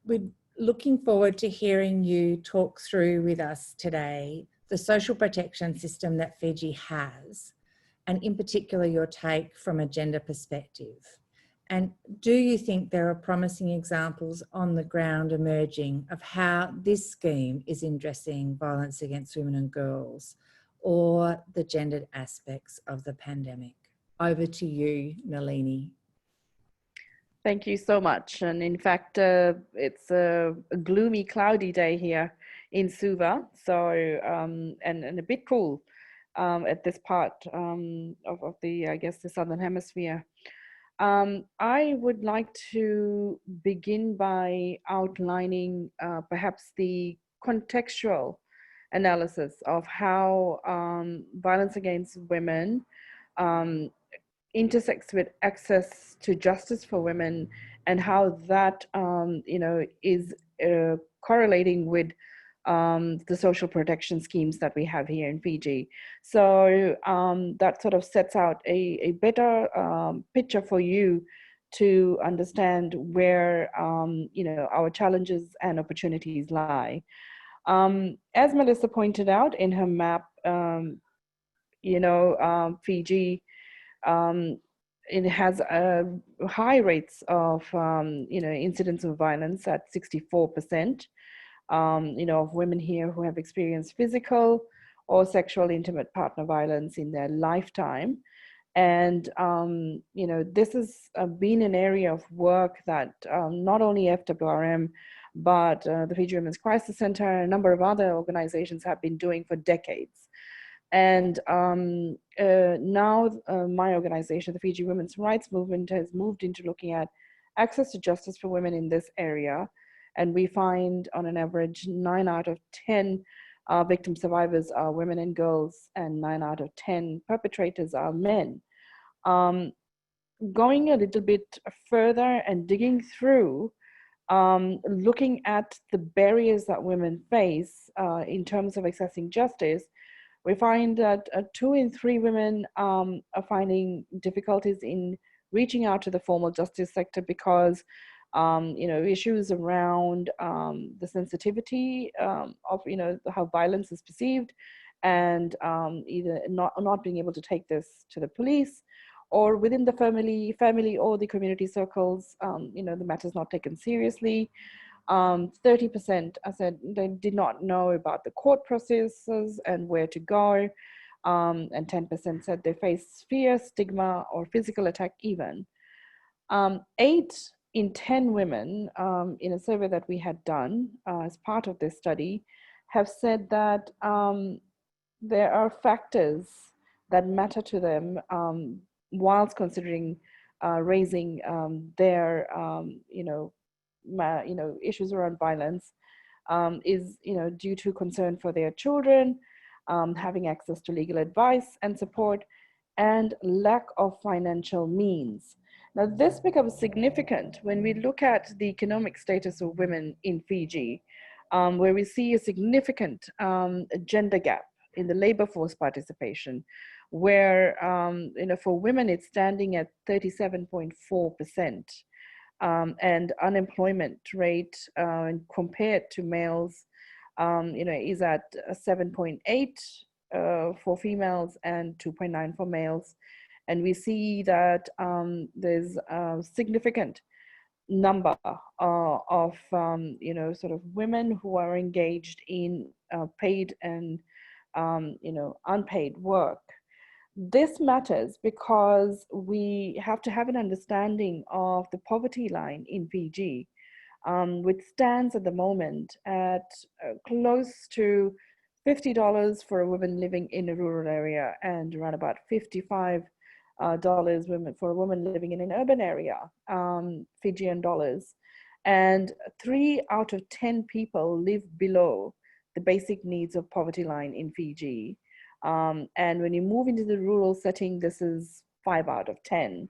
we're looking forward to hearing you talk through with us today the social protection system that Fiji has, and in particular your take from a gender perspective. And do you think there are promising examples on the ground emerging of how this scheme is addressing violence against women and girls or the gendered aspects of the pandemic? Over to you, Nalini. Thank you so much. And in fact, it's a gloomy, cloudy day here in Suva. So, and a bit cool at this part of the, I guess, the Southern Hemisphere. I would like to begin by outlining perhaps the contextual analysis of how violence against women intersects with access to justice for women, and how that is correlating with the social protection schemes that we have here in Fiji. So that sort of sets out a better picture for you to understand where our challenges and opportunities lie. As Melissa pointed out in her map, Fiji, it has high rates of incidents of violence at 64%. Of women here who have experienced physical or sexual intimate partner violence in their lifetime. And, this has been an area of work that not only FWRM, but the Fiji Women's Crisis Center and a number of other organizations have been doing for decades. And now my organization, the Fiji Women's Rights Movement, has moved into looking at access to justice for women in this area. And we find on an average 9 out of 10 victim survivors are women and girls, and 9 out of 10 perpetrators are men. Going a little bit further and digging through, looking at the barriers that women face in terms of accessing justice, we find that 2 in 3 women are finding difficulties in reaching out to the formal justice sector because issues around the sensitivity of how violence is perceived, and either not being able to take this to the police, or within the family or the community circles, the matter is not taken seriously. 30% I said they did not know about the court processes and where to go, and 10% said they face fear, stigma, or physical attack even. 8 in 10 women in a survey that we had done as part of this study have said that there are factors that matter to them whilst considering raising their issues around violence, is due to concern for their children, having access to legal advice and support, and lack of financial means. Now, this becomes significant when we look at the economic status of women in Fiji, where we see a significant gender gap in the labor force participation, where for women it's standing at 37.4%, and unemployment rate compared to males is at 7.8 for females and 2.9 for males. And we see that there's a significant number of sort of women who are engaged in paid and unpaid work. This matters because we have to have an understanding of the poverty line in Fiji, which stands at the moment at close to $50 for a woman living in a rural area, and around about $55 for a woman living in an urban area, Fijian dollars. And 3 out of 10 people live below the basic needs of poverty line in Fiji. And when you move into the rural setting, this is 5 out of 10.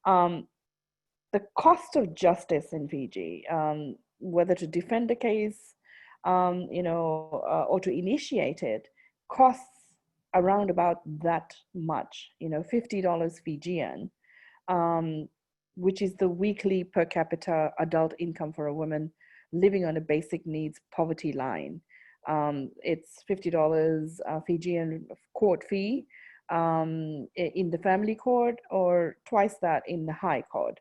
The cost of justice in Fiji, whether to defend a case, or to initiate it, costs around about that much, $50 Fijian, which is the weekly per capita adult income for a woman living on a basic needs poverty line. It's $50 Fijian court fee in the family court, or twice that in the high court.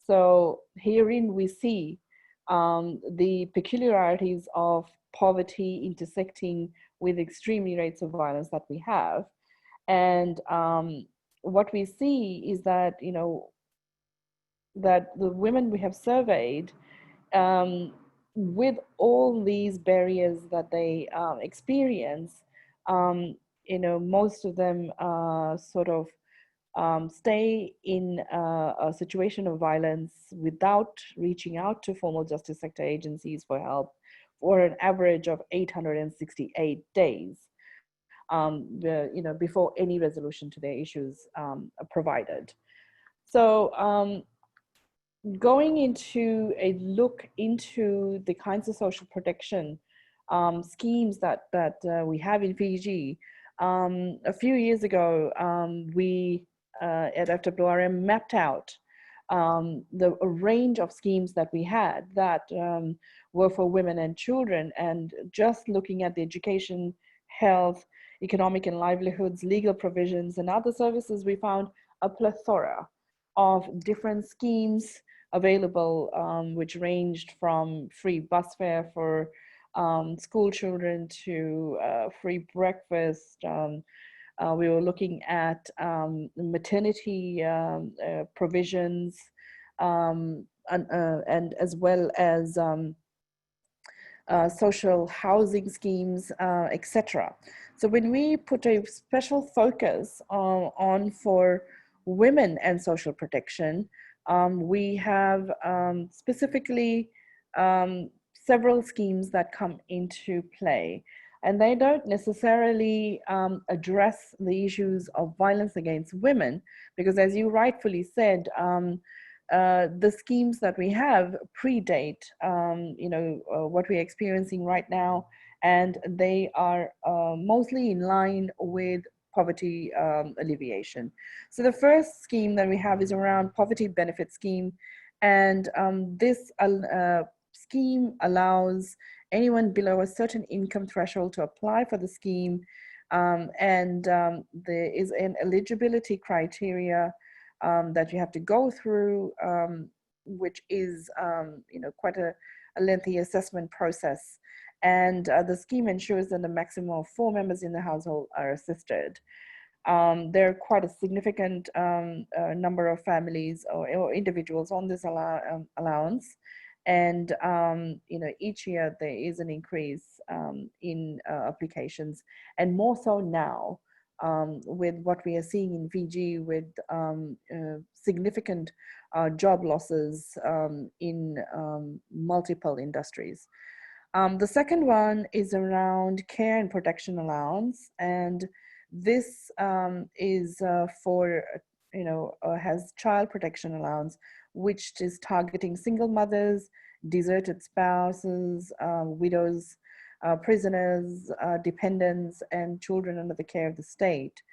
So herein we see the peculiarities of poverty intersecting with extreme rates of violence that we have. And what we see is that, that the women we have surveyed, with all these barriers that they experience, most of them sort of stay in a situation of violence without reaching out to formal justice sector agencies for help for an average of 868 days, before any resolution to their issues are provided. So going into a look into the kinds of social protection schemes that we have in Fiji, a few years ago, we at FWRM mapped out a range of schemes that we had that were for women and children, and just looking at the education, health, economic and livelihoods, legal provisions, and other services, we found a plethora of different schemes available, which ranged from free bus fare for school children to free breakfast. We were looking at maternity provisions, and as well as social housing schemes, etc. So when we put a special focus on for women and social protection, we have specifically several schemes that come into play. And they don't necessarily address the issues of violence against women, because as you rightfully said, the schemes that we have predate what we're experiencing right now, and they are mostly in line with poverty alleviation. So the first scheme that we have is around poverty benefit scheme, and this scheme allows anyone below a certain income threshold to apply for the scheme, and there is an eligibility criteria that you have to go through, which is quite a lengthy assessment process. And the scheme ensures that the maximum of 4 members in the household are assisted. There are quite a significant number of families or individuals on this allowance. And each year there is an increase in applications, and more so now with what we are seeing in Fiji, with significant job losses in multiple industries. The second one is around care and protection allowance, and this is for has child protection allowance, which is targeting single mothers, deserted spouses, widows, prisoners, dependents, and children under the care of the state.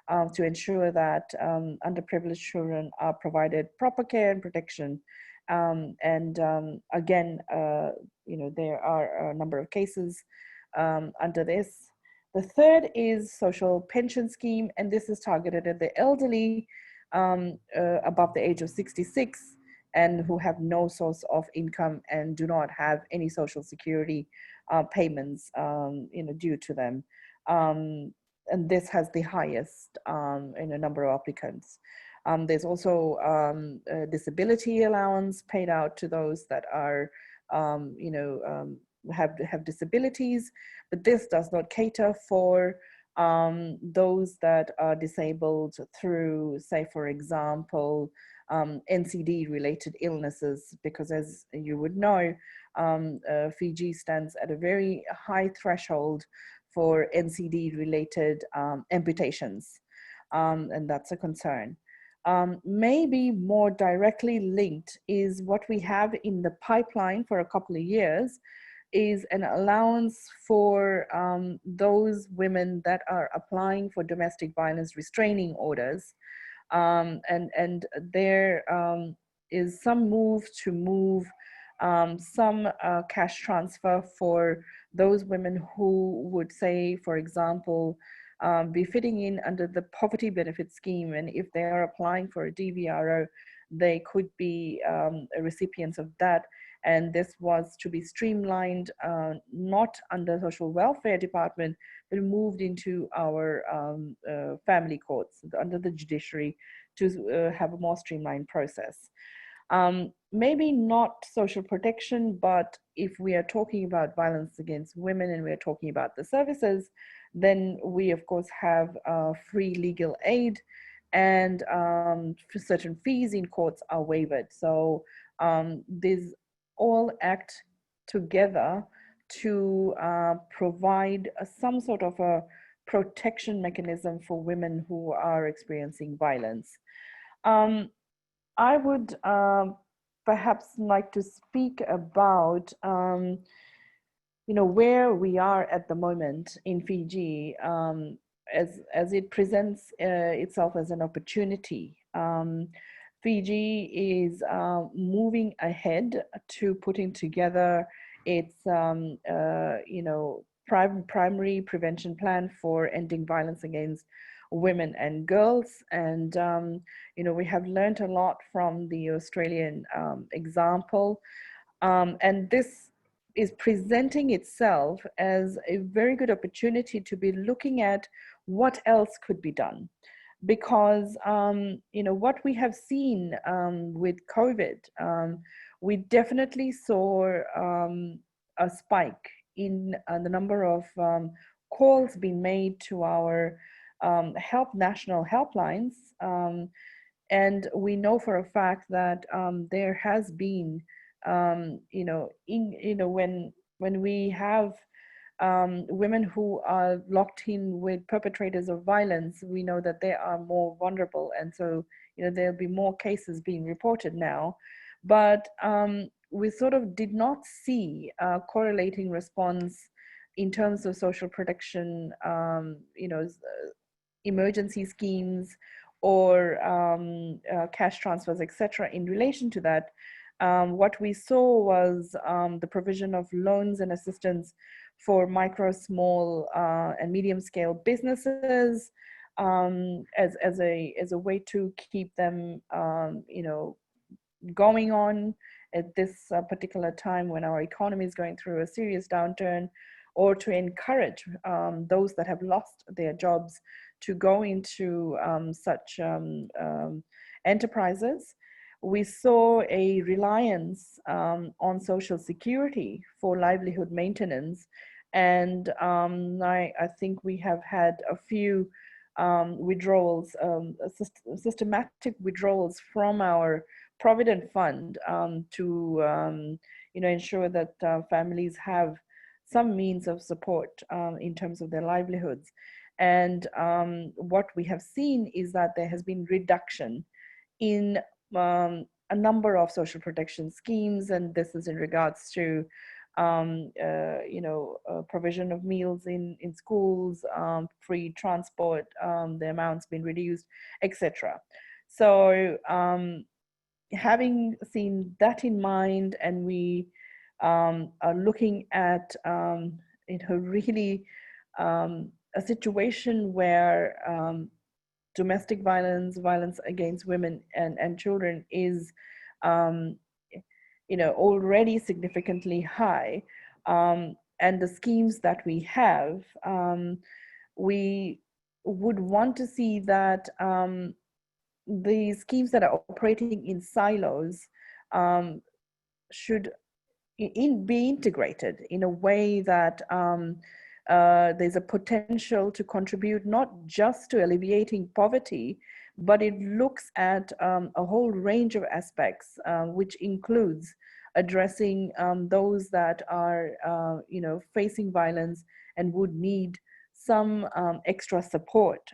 to ensure that underprivileged children are provided proper care and protection. Again, there are a number of cases under this. The third is social pension scheme, and this is targeted at the elderly above the age of 66 and who have no source of income and do not have any social security payments due to them. And this has the highest in a number of applicants. There's also a disability allowance paid out to those that are, have disabilities, but this does not cater for those that are disabled through, say, for example, NCD related illnesses, because as you would know, Fiji stands at a very high threshold for NCD related amputations, and that's a concern. Maybe more directly linked is what we have in the pipeline for a couple of years is an allowance for those women that are applying for domestic violence restraining orders. And there is some move to move some cash transfer for those women who would, say, for example, be fitting in under the poverty benefit scheme. And if they are applying for a DVRO, they could be recipients of that. And this was to be streamlined, not under social welfare department, but moved into our family courts under the judiciary to have a more streamlined process. Maybe not social protection, but if we are talking about violence against women and we're talking about the services, then we of course have free legal aid, and certain fees in courts are waived. So these all act together to provide some sort of a protection mechanism for women who are experiencing violence. I would perhaps like to speak about where we are at the moment in Fiji as it presents itself as an opportunity. Fiji is moving ahead to putting together its primary prevention plan for ending violence against women and girls. And we have learned a lot from the Australian example, and this is presenting itself as a very good opportunity to be looking at what else could be done. Because what we have seen with COVID, we definitely saw a spike in the number of calls being made to our national helplines, and we know for a fact that there has been, when we have women who are locked in with perpetrators of violence, we know that they are more vulnerable, and so there'll be more cases being reported now. But we sort of did not see a correlating response in terms of social protection, emergency schemes or cash transfers, etc. In relation to that, what we saw was the provision of loans and assistance for micro, small, and medium scale businesses as a way to keep them, going on at this particular time when our economy is going through a serious downturn, or to encourage those that have lost their jobs to go into such enterprises. We saw a reliance on Social Security for livelihood maintenance. And I think we have had a few withdrawals, systematic withdrawals from our Provident Fund to ensure that families have some means of support in terms of their livelihoods. And what we have seen is that there has been reduction in a number of social protection schemes, and this is in regards to provision of meals in schools, free transport, the amount's been reduced, etc. So having seen that in mind, and we are looking at really a situation where domestic violence, violence against women and children is already significantly high, and the schemes that we have, we would want to see that the schemes that are operating in silos should be integrated in a way that there's a potential to contribute not just to alleviating poverty, but it looks at a whole range of aspects, which includes addressing those that are facing violence and would need some extra support.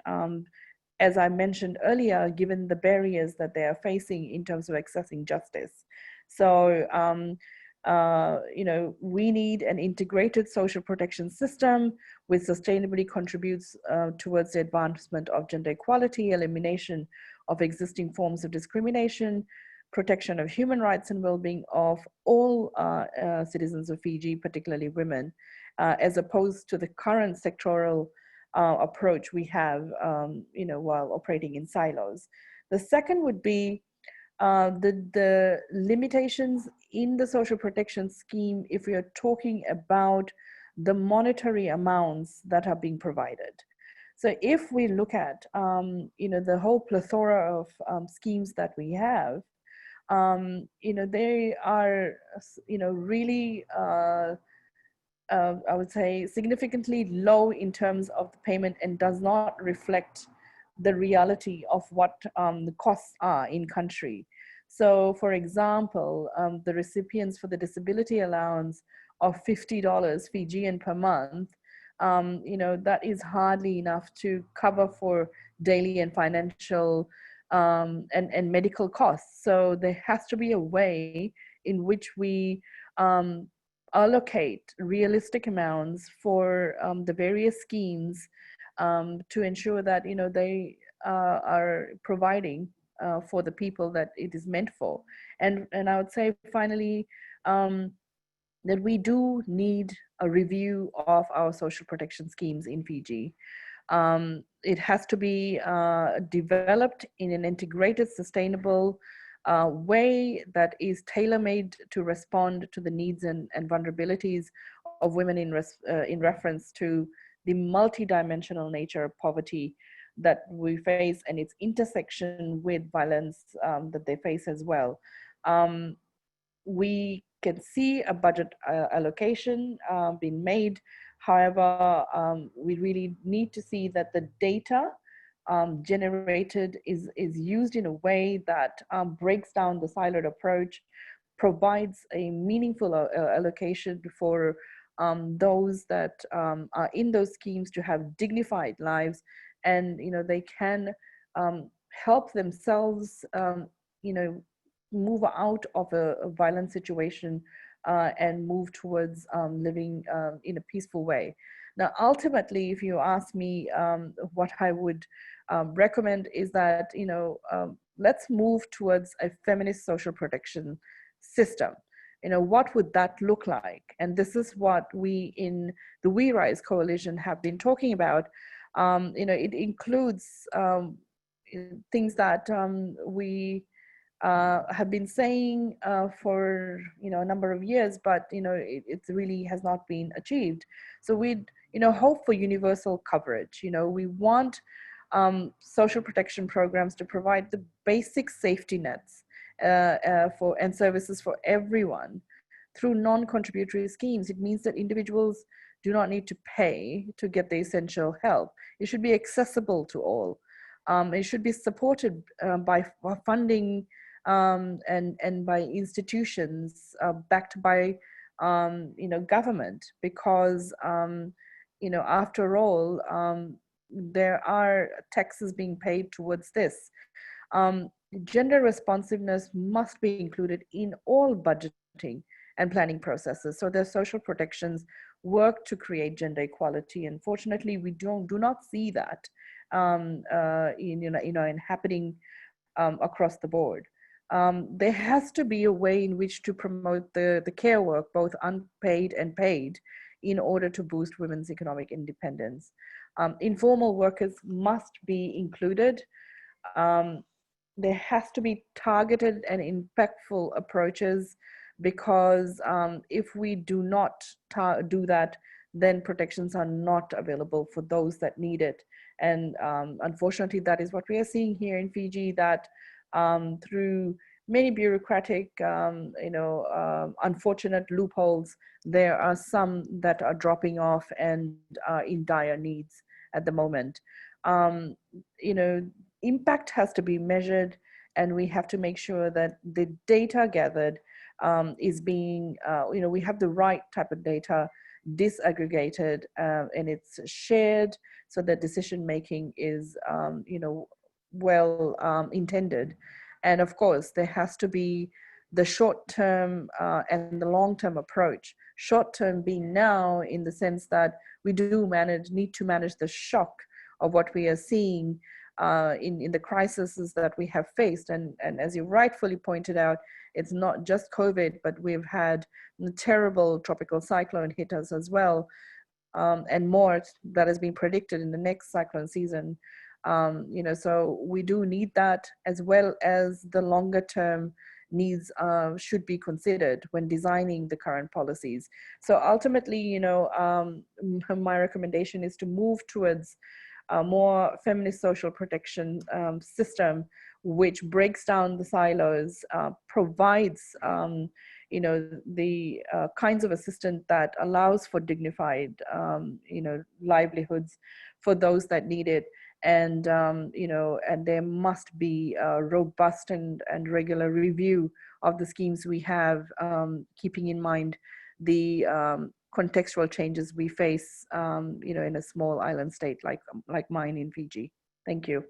As I mentioned earlier, given the barriers that they are facing in terms of accessing justice. So, we need an integrated social protection system which sustainably contributes towards the advancement of gender equality, elimination of existing forms of discrimination, protection of human rights and well-being of all citizens of Fiji, particularly women, as opposed to the current sectoral approach we have, while operating in silos. The second would be the limitations in the social protection scheme if we are talking about the monetary amounts that are being provided. So if we look at the whole plethora of schemes that we have, they are really I would say significantly low in terms of the payment and does not reflect the reality of what the costs are in country. So for example, the recipients for the disability allowance of $50 Fijian per month, that is hardly enough to cover for daily and financial and medical costs. So there has to be a way in which we allocate realistic amounts for the various schemes to ensure that they are providing for the people that it is meant for. And I would say finally that we do need a review of our social protection schemes in Fiji. It has to be developed in an integrated, sustainable way that is tailor-made to respond to the needs and vulnerabilities of women in reference to the multidimensional nature of poverty that we face and its intersection with violence that they face as well. We can see a budget allocation being made. However, we really need to see that the data generated is used in a way that breaks down the siloed approach, provides a meaningful allocation for those that are in those schemes to have dignified lives, and they can help themselves move out of a violent situation and move towards living in a peaceful way. Now, ultimately, if you ask me, what I would recommend is that, let's move towards a feminist social protection system. What would that look like? And this is what we in the We Rise Coalition have been talking about. It includes things that we have been saying for a number of years, but it really has not been achieved. So we'd hope for universal coverage. We want social protection programs to provide the basic safety nets and services for everyone through non-contributory schemes. It means that individuals do not need to pay to get the essential help. It should be accessible to all. It should be supported by funding and by institutions backed by government, because after all there are taxes being paid towards this. Gender responsiveness must be included in all budgeting and planning processes. So their social protections work to create gender equality. Unfortunately, we do not see that in happening across the board. There has to be a way in which to promote the care work, both unpaid and paid, in order to boost women's economic independence. Informal workers must be included. There has to be targeted and impactful approaches, because if we do not do that, then protections are not available for those that need it. And unfortunately, that is what we are seeing here in Fiji, that through many bureaucratic, unfortunate loopholes, there are some that are dropping off and are in dire needs at the moment. Impact has to be measured, and we have to make sure that the data gathered is being, we have the right type of data disaggregated, and it's shared so that decision making is, well intended. And of course, there has to be the short-term and the long-term approach. Short-term being now in the sense that we do need to manage the shock of what we are seeing in the crises that we have faced. And as you rightfully pointed out, it's not just COVID, but we've had a terrible tropical cyclone hit us as well, and more that has been predicted in the next cyclone season. So we do need that, as well as the longer term needs should be considered when designing the current policies. So ultimately, my recommendation is to move towards a more feminist social protection system, which breaks down the silos, provides the kinds of assistance that allows for dignified livelihoods for those that need it. And and there must be a robust and regular review of the schemes we have, keeping in mind the contextual changes we face in a small island state like mine in Fiji. Thank you.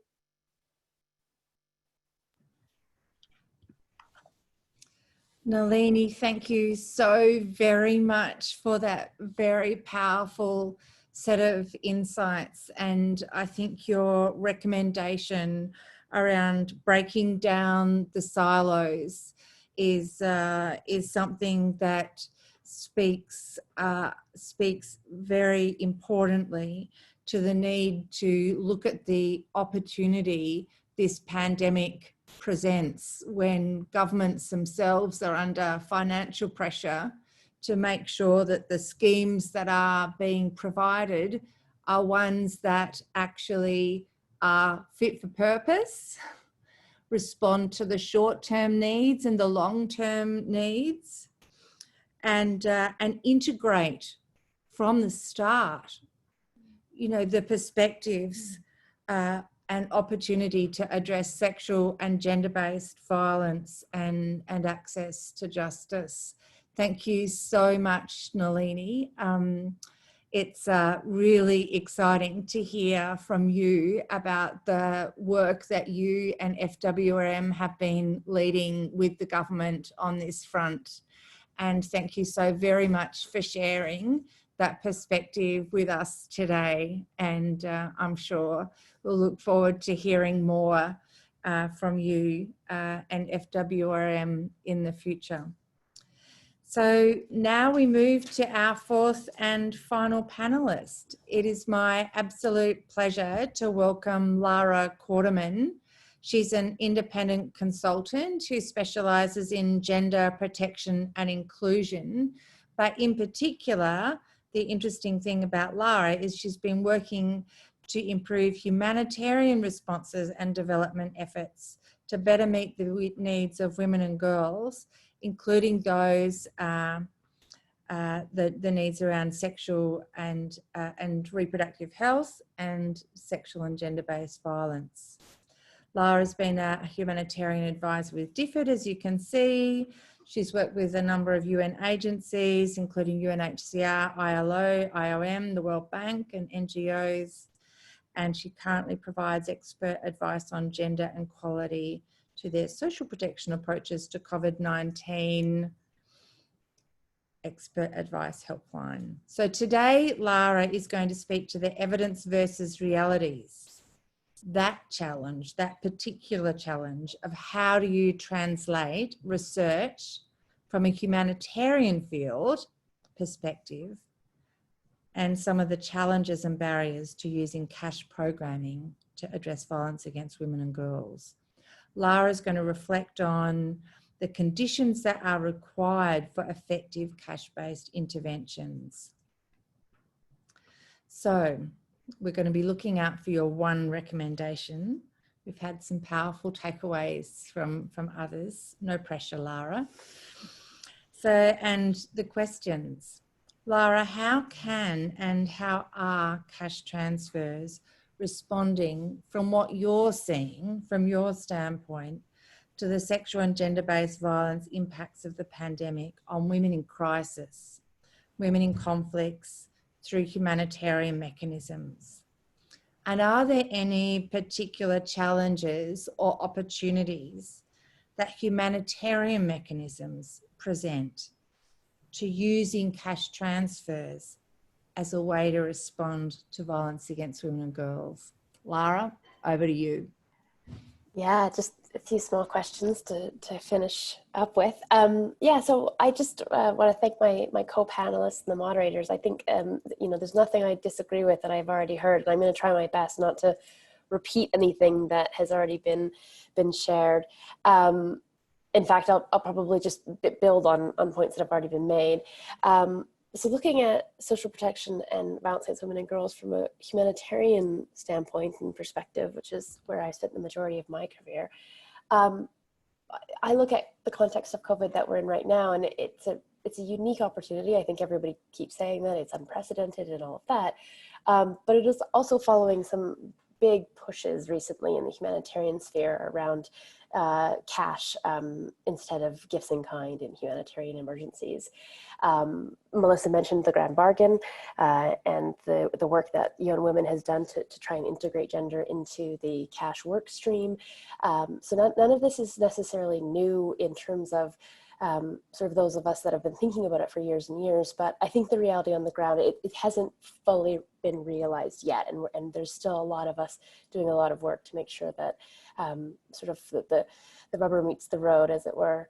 Nalini, thank you so very much for that very powerful set of insights. And I think your recommendation around breaking down the silos is something that speaks very importantly to the need to look at the opportunity this pandemic presents when governments themselves are under financial pressure to make sure that the schemes that are being provided are ones that actually are fit for purpose, respond to the short-term needs and the long-term needs, and integrate from the start, the perspectives and opportunity to address sexual and gender-based violence and access to justice. Thank you so much, Nalini. It's really exciting to hear from you about the work that you and FWRM have been leading with the government on this front. And thank you so very much for sharing that perspective with us today. And I'm sure we'll look forward to hearing more from you and FWRM in the future. So now we move to our fourth and final panelist. It is my absolute pleasure to welcome Lara Quarterman. She's an independent consultant who specialises in gender protection and inclusion. But in particular, the interesting thing about Lara is she's been working to improve humanitarian responses and development efforts to better meet the needs of women and girls, including those the needs around sexual and reproductive health and sexual and gender-based violence. Lara's been a humanitarian advisor with DFID, as you can see. She's worked with a number of UN agencies, including UNHCR, ILO, IOM, the World Bank, and NGOs. And she currently provides expert advice on gender and equality to their social protection approaches to COVID-19. Expert Advice Helpline. So today, Lara is going to speak to the evidence versus realities. That challenge, that particular challenge of how do you translate research from a humanitarian field perspective and some of the challenges and barriers to using cash programming to address violence against women and girls. Lara is going to reflect on the conditions that are required for effective cash-based interventions. So we're going to be looking out for your one recommendation. We've had some powerful takeaways from others. No pressure, Lara. So, and the questions. Lara, how can and how are cash transfers responding from what you're seeing, from your standpoint, to the sexual and gender-based violence impacts of the pandemic on women in crisis, women in conflicts, through humanitarian mechanisms? And are there any particular challenges or opportunities that humanitarian mechanisms present to using cash transfers as a way to respond to violence against women and girls? Lara, over to you. Yeah, just a few small questions to finish up with. Yeah, so I just want to thank my co-panelists and the moderators. I think, you know, there's nothing I disagree with that I've already heard, and I'm going to try my best not to repeat anything that has already been shared. In fact, I'll probably just build on points that have already been made. So looking at social protection and violence against women and girls from a humanitarian standpoint and perspective, which is where I spent the majority of my career, I look at the context of COVID that we're in right now, and it's a unique opportunity. I think everybody keeps saying that it's unprecedented and all of that, but it is also following some big pushes recently in the humanitarian sphere around cash instead of gifts in kind in humanitarian emergencies. Melissa mentioned the Grand Bargain and the work that UN Women has done to try and integrate gender into the cash work stream. So none of this is necessarily new in terms of sort of those of us that have been thinking about it for years and years, but I think the reality on the ground, it hasn't fully been realized yet, and there's still a lot of us doing a lot of work to make sure that sort of the rubber meets the road, as it were.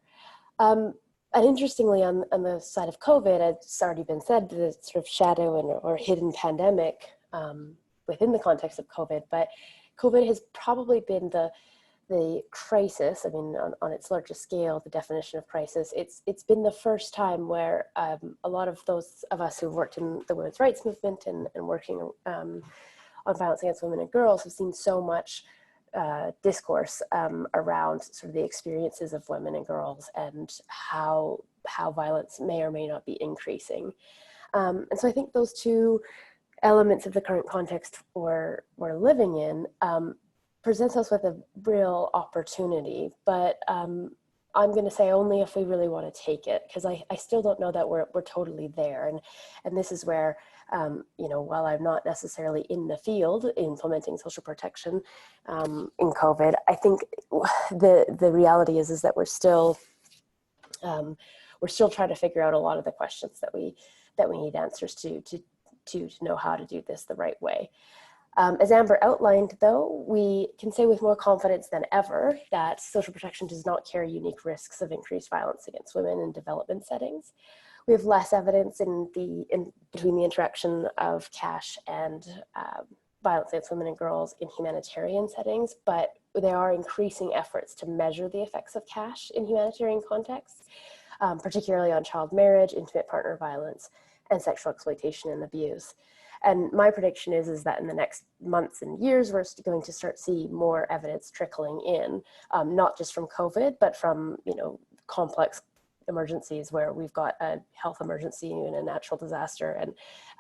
And interestingly, on the side of COVID, it's already been said, the sort of shadow or hidden pandemic within the context of COVID, but COVID has probably been the crisis. I mean, on its largest scale, the definition of crisis, it's been the first time where a lot of those of us who've worked in the women's rights movement and working on violence against women and girls have seen so much discourse around sort of the experiences of women and girls and how violence may or may not be increasing. And so I think those two elements of the current context we're living in presents us with a real opportunity, but I'm going to say only if we really want to take it, because I still don't know that we're totally there. And this is where, you know, while I'm not necessarily in the field implementing social protection in COVID, I think the reality is that we're still trying to figure out a lot of the questions that we need answers to know how to do this the right way. As Amber outlined, though, we can say with more confidence than ever that social protection does not carry unique risks of increased violence against women in development settings. We have less evidence between the interaction of cash and violence against women and girls in humanitarian settings, but there are increasing efforts to measure the effects of cash in humanitarian contexts, particularly on child marriage, intimate partner violence, and sexual exploitation and abuse. And my prediction is that in the next months and years, we're going to start to see more evidence trickling in, not just from COVID, but from, you know, complex emergencies where we've got a health emergency and a natural disaster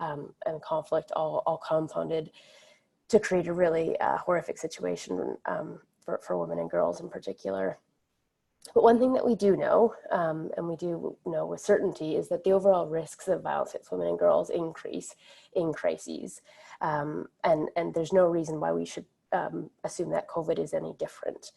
and conflict all compounded to create a really horrific situation for women and girls in particular. But one thing that we do know, and we do know with certainty, is that the overall risks of violence against women and girls increase in crises. And there's no reason why we should assume that COVID is any different.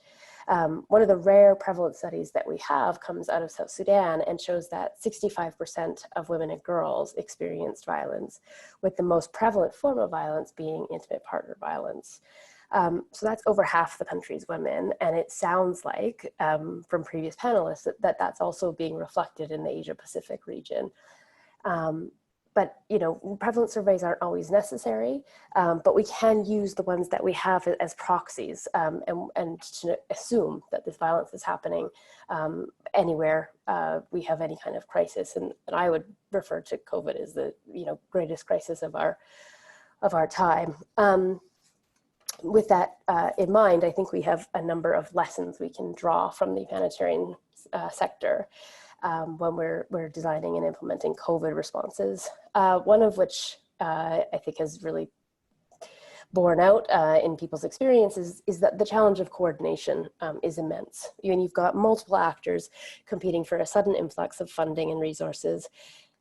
One of the rare prevalent studies that we have comes out of South Sudan and shows that 65% of women and girls experienced violence, with the most prevalent form of violence being intimate partner violence. So that's over half the country's women, and it sounds like from previous panelists that that's also being reflected in the Asia Pacific region. But prevalence surveys aren't always necessary, but we can use the ones that we have as proxies and to assume that this violence is happening anywhere we have any kind of crisis. And I would refer to COVID as the greatest crisis of our time. With that in mind, I think we have a number of lessons we can draw from the humanitarian sector when we're designing and implementing COVID responses. One of which I think has really borne out in people's experiences is that the challenge of coordination is immense. You've got multiple actors competing for a sudden influx of funding and resources.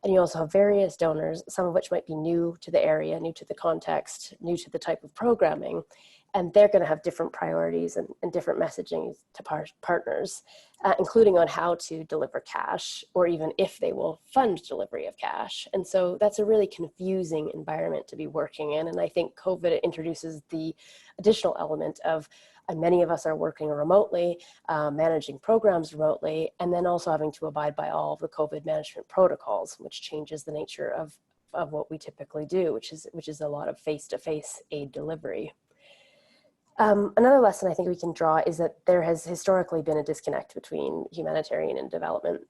And you also have various donors, some of which might be new to the area, new to the context, new to the type of programming. And they're going to have different priorities and different messaging to partners, including on how to deliver cash, or even if they will fund delivery of cash. And so that's a really confusing environment to be working in. And I think COVID introduces the additional element of many of us are working remotely, managing programs remotely, and then also having to abide by all of the COVID management protocols, which changes the nature of what we typically do, which is a lot of face-to-face aid delivery. Another lesson I think we can draw is that there has historically been a disconnect between humanitarian and development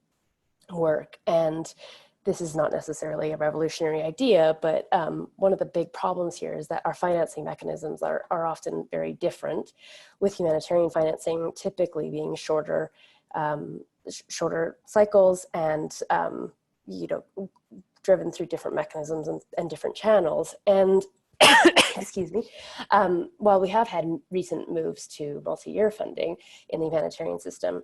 work. And this is not necessarily a revolutionary idea, but one of the big problems here is that our financing mechanisms are often very different, with humanitarian financing typically being shorter cycles and driven through different mechanisms and different channels. And excuse me, while we have had recent moves to multi-year funding in the humanitarian system,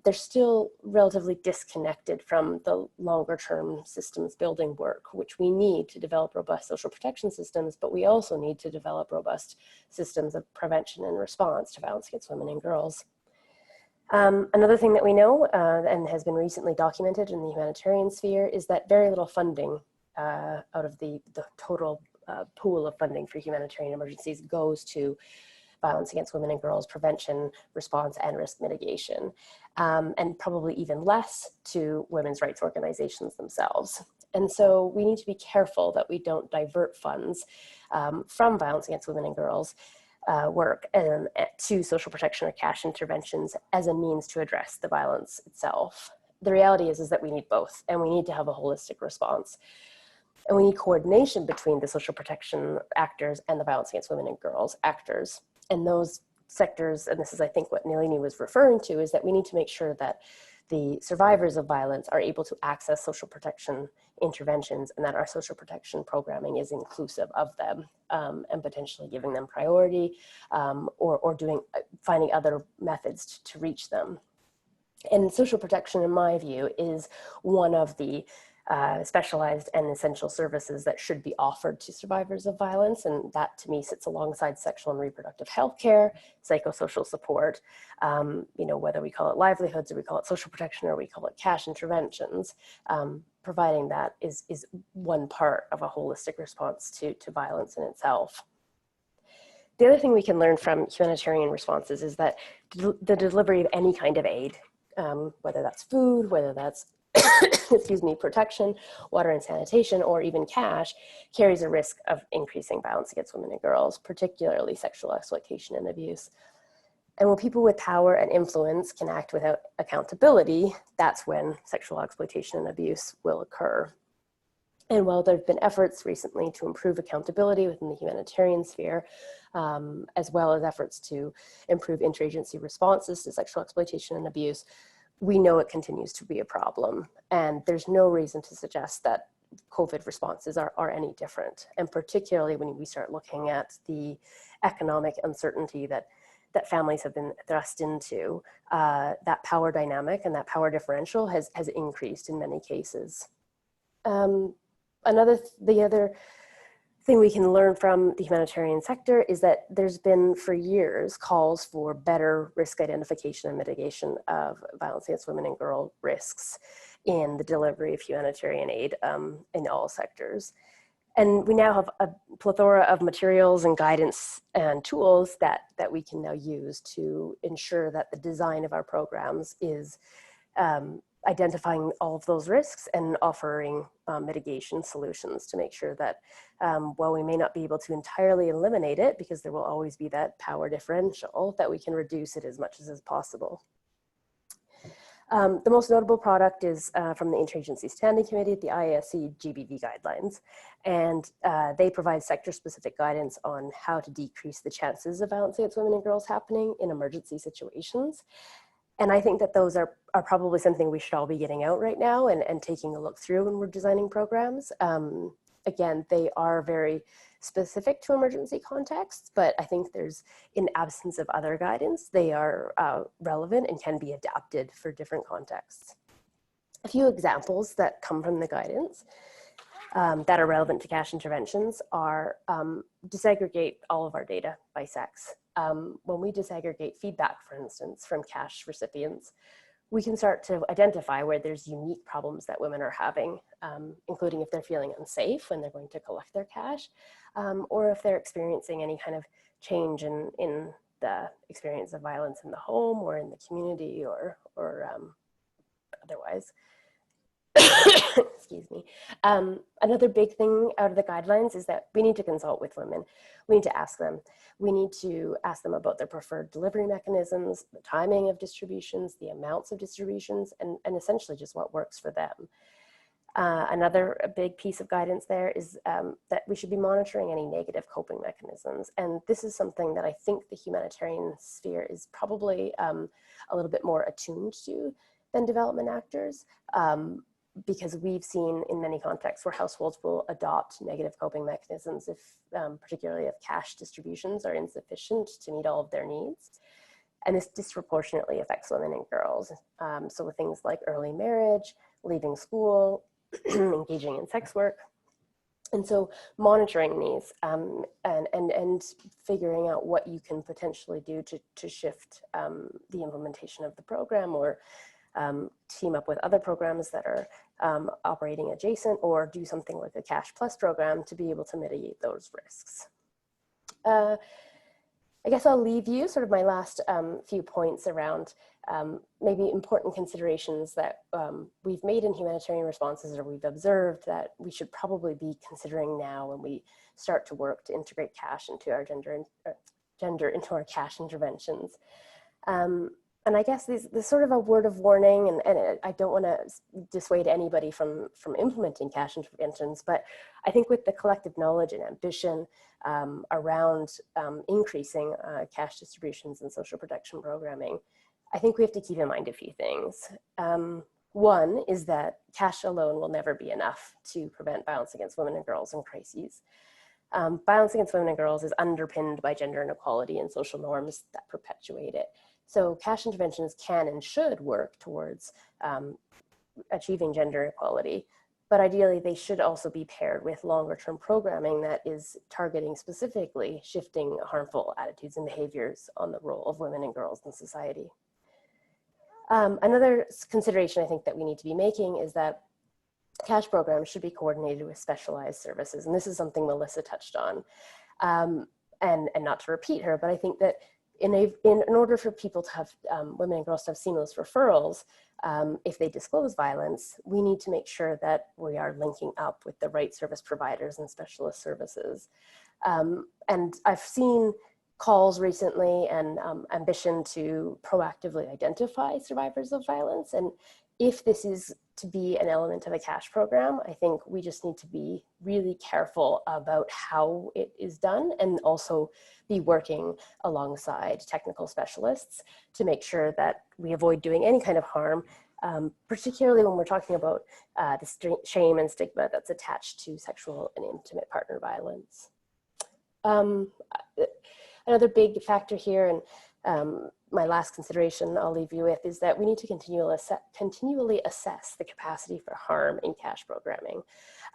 they're still relatively disconnected from the longer term systems building work, which we need to develop robust social protection systems, but we also need to develop robust systems of prevention and response to violence against women and girls. Another thing that we know and has been recently documented in the humanitarian sphere is that very little funding out of the total pool of funding for humanitarian emergencies goes to violence against women and girls prevention, response, and risk mitigation, and probably even less to women's rights organizations themselves. And so we need to be careful that we don't divert funds from violence against women and girls work to social protection or cash interventions as a means to address the violence itself. The reality is that we need both, and we need to have a holistic response. And we need coordination between the social protection actors and the violence against women and girls actors. And those sectors, and this is I think what Nalini was referring to, is that we need to make sure that the survivors of violence are able to access social protection interventions, and that our social protection programming is inclusive of them, and potentially giving them priority or finding other methods to reach them. And social protection, in my view, is one of the specialized and essential services that should be offered to survivors of violence. And that to me sits alongside sexual and reproductive health care, psychosocial support, whether we call it livelihoods or we call it social protection or we call it cash interventions, providing that is one part of a holistic response to violence in itself. The other thing we can learn from humanitarian responses is that the delivery of any kind of aid, whether that's food, whether that's protection, water and sanitation, or even cash, carries a risk of increasing violence against women and girls, particularly sexual exploitation and abuse. And when people with power and influence can act without accountability, that's when sexual exploitation and abuse will occur. And while there have been efforts recently to improve accountability within the humanitarian sphere, as well as efforts to improve interagency responses to sexual exploitation and abuse, we know it continues to be a problem. And there's no reason to suggest that COVID responses are any different. And particularly when we start looking at the economic uncertainty that families have been thrust into, that power dynamic and that power differential has increased in many cases. The other thing we can learn from the humanitarian sector is that there's been for years calls for better risk identification and mitigation of violence against women and girl risks in the delivery of humanitarian aid in all sectors. And we now have a plethora of materials and guidance and tools that we can now use to ensure that the design of our programs is identifying all of those risks and offering mitigation solutions to make sure that while we may not be able to entirely eliminate it, because there will always be that power differential, that we can reduce it as much as possible. The most notable product is from the Interagency Standing Committee, the IASC GBV guidelines, and they provide sector-specific guidance on how to decrease the chances of violence against women and girls happening in emergency situations. And I think that those are probably something we should all be getting out right now and taking a look through when we're designing programs. Again, they are very specific to emergency contexts, but I think there's, in absence of other guidance, they are relevant and can be adapted for different contexts. A few examples that come from the guidance that are relevant to cash interventions are disaggregate all of our data by sex. When we disaggregate feedback, for instance, from cash recipients, we can start to identify where there's unique problems that women are having, including if they're feeling unsafe when they're going to collect their cash, or if they're experiencing any kind of change in the experience of violence in the home or in the community or otherwise. Excuse me. Another big thing out of the guidelines is that we need to consult with women. We need to ask them. We need to ask them about their preferred delivery mechanisms, the timing of distributions, the amounts of distributions, and essentially just what works for them. Another big piece of guidance there is that we should be monitoring any negative coping mechanisms. And this is something that I think the humanitarian sphere is probably a little bit more attuned to than development actors. Because we've seen in many contexts where households will adopt negative coping mechanisms if particularly if cash distributions are insufficient to meet all of their needs. And this disproportionately affects women and girls. So with things like early marriage, leaving school, engaging in sex work. And so monitoring these and figuring out what you can potentially do to shift the implementation of the program or team up with other programs that are operating adjacent or do something like a Cash Plus program to be able to mitigate those risks. I guess I'll leave you sort of my last few points around maybe important considerations that we've made in humanitarian responses or we've observed that we should probably be considering now when we start to work to integrate cash into our gender into our cash interventions. And I guess this sort of a word of warning, and I don't want to dissuade anybody from implementing cash interventions, but I think with the collective knowledge and ambition around increasing cash distributions and social protection programming, I think we have to keep in mind a few things. One is that cash alone will never be enough to prevent violence against women and girls in crises. Violence against women and girls is underpinned by gender inequality and social norms that perpetuate it. So cash interventions can and should work towards achieving gender equality, but ideally they should also be paired with longer term programming that is targeting specifically shifting harmful attitudes and behaviors on the role of women and girls in society. Another consideration I think that we need to be making is that cash programs should be coordinated with specialized services. And this is something Melissa touched on. And not to repeat her, but I think that in order for people to have, women and girls to have seamless referrals, if they disclose violence, we need to make sure that we are linking up with the right service providers and specialist services. And I've seen calls recently and ambition to proactively identify survivors of violence. And if this is to be an element of a cash program, I think we just need to be really careful about how it is done and also be working alongside technical specialists to make sure that we avoid doing any kind of harm, particularly when we're talking about the shame and stigma that's attached to sexual and intimate partner violence. Another big factor here, and my last consideration I'll leave you with, is that we need to continually assess the capacity for harm in cash programming.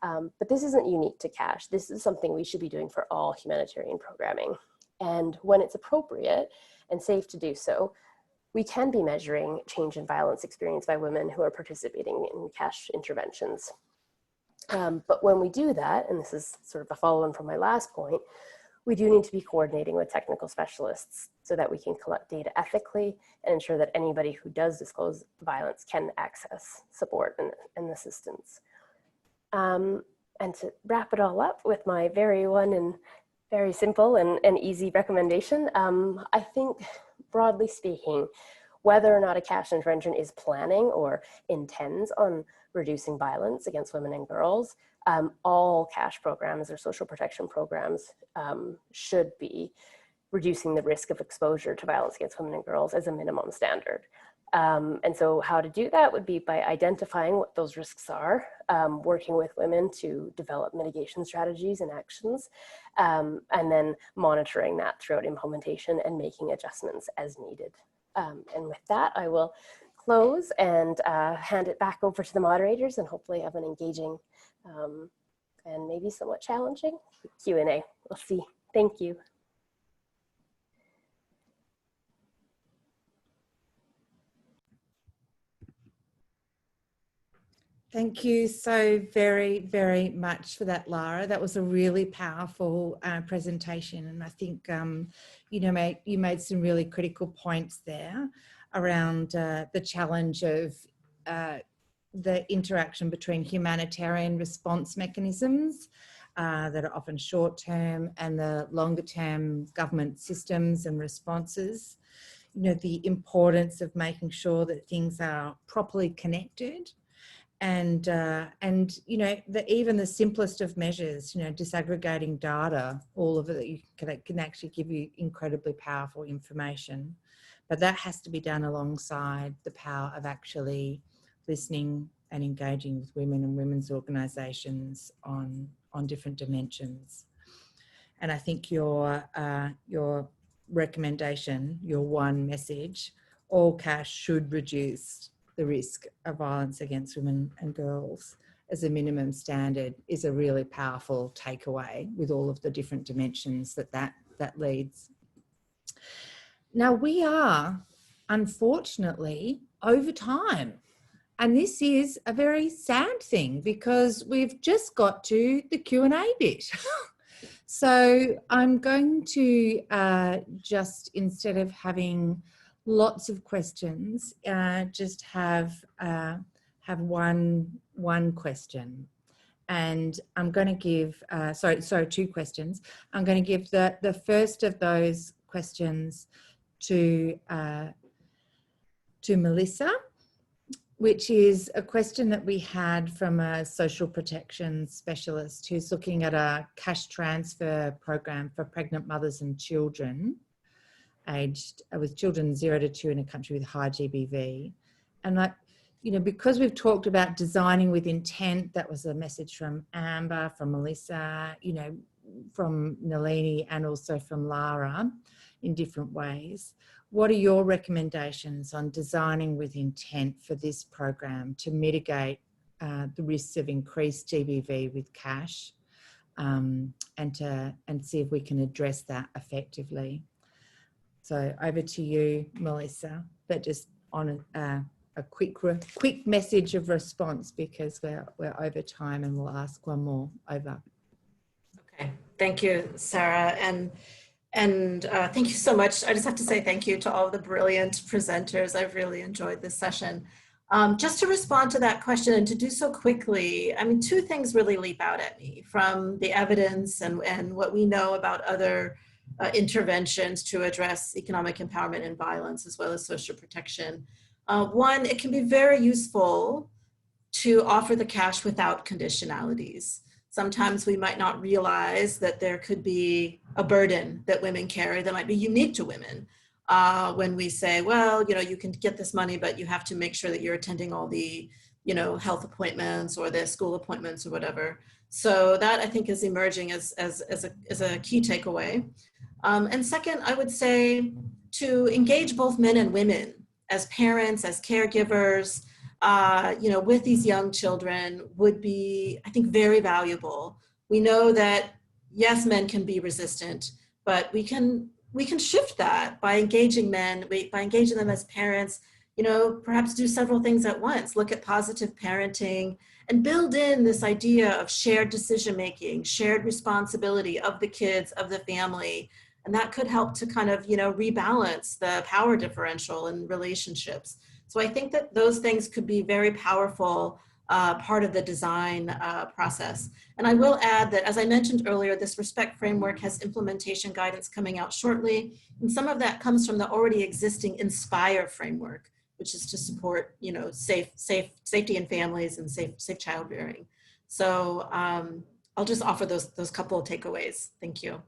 But this isn't unique to cash. This is something we should be doing for all humanitarian programming. And when it's appropriate and safe to do so, we can be measuring change in violence experienced by women who are participating in cash interventions. But when we do that, and this is sort of a follow-on from my last point, we do need to be coordinating with technical specialists so that we can collect data ethically and ensure that anybody who does disclose violence can access support and assistance. And to wrap it all up with my very simple and easy recommendation, I think broadly speaking, whether or not a cash intervention is planning or intends on reducing violence against women and girls, all cash programs or social protection programs should be reducing the risk of exposure to violence against women and girls as a minimum standard. And so how to do that would be by identifying what those risks are, working with women to develop mitigation strategies and actions, and then monitoring that throughout implementation and making adjustments as needed. And with that, I will close and hand it back over to the moderators and hopefully have an engaging and maybe somewhat challenging Q&A. We'll see. Thank you. Thank you so very, very much for that, Lara. That was a really powerful presentation. And I think, you made some really critical points there around the challenge of the interaction between humanitarian response mechanisms that are often short-term and the longer-term government systems and responses. The importance of making sure that things are properly connected. And even the simplest of measures, disaggregating data, all of it can actually give you incredibly powerful information. But that has to be done alongside the power of actually listening and engaging with women and women's organisations on different dimensions. And I think your recommendation, your one message, all cash should reduce the risk of violence against women and girls as a minimum standard, is a really powerful takeaway with all of the different dimensions that leads. Now we are, unfortunately, over time. And this is a very sad thing because we've just got to the Q&A bit. So I'm going to just, instead of having lots of questions, just have one question, and I'm going to give sorry, two questions. I'm going to give the first of those questions to Melissa, which is a question that we had from a social protection specialist who's looking at a cash transfer program for pregnant mothers and children aged with children 0 to 2 in a country with high GBV. And because we've talked about designing with intent, that was a message from Amber, from Melissa, from Nalini, and also from Lara in different ways. What are your recommendations on designing with intent for this program to mitigate the risks of increased GBV with cash, and see if we can address that effectively? So over to you, Melissa, but just on a quick message of response, because we're over time, and we'll ask one more over. Okay, thank you, Sarah, and thank you so much. I just have to say thank you to all of the brilliant presenters. I've really enjoyed this session. Just to respond to that question, and to do so quickly, two things really leap out at me from the evidence and what we know about other interventions to address economic empowerment and violence, as well as social protection. One, it can be very useful to offer the cash without conditionalities. Sometimes we might not realize that there could be a burden that women carry that might be unique to women. When we say, well, you can get this money, but you have to make sure that you're attending all the, health appointments or the school appointments or whatever. So that, I think, is emerging as a key takeaway. And second, I would say to engage both men and women as parents, as caregivers, with these young children would be, I think, very valuable. We know that, yes, men can be resistant, but we can shift that by engaging men, by engaging them as parents, perhaps do several things at once, look at positive parenting, and build in this idea of shared decision-making, shared responsibility of the kids, of the family. And that could help to kind of, rebalance the power differential in relationships. So I think that those things could be very powerful part of the design process. And I will add that, as I mentioned earlier, this ReSPECT framework has implementation guidance coming out shortly. And some of that comes from the already existing INSPIRE framework, which is to support, safety in families and safe childbearing. So I'll just offer those couple of takeaways. Thank you.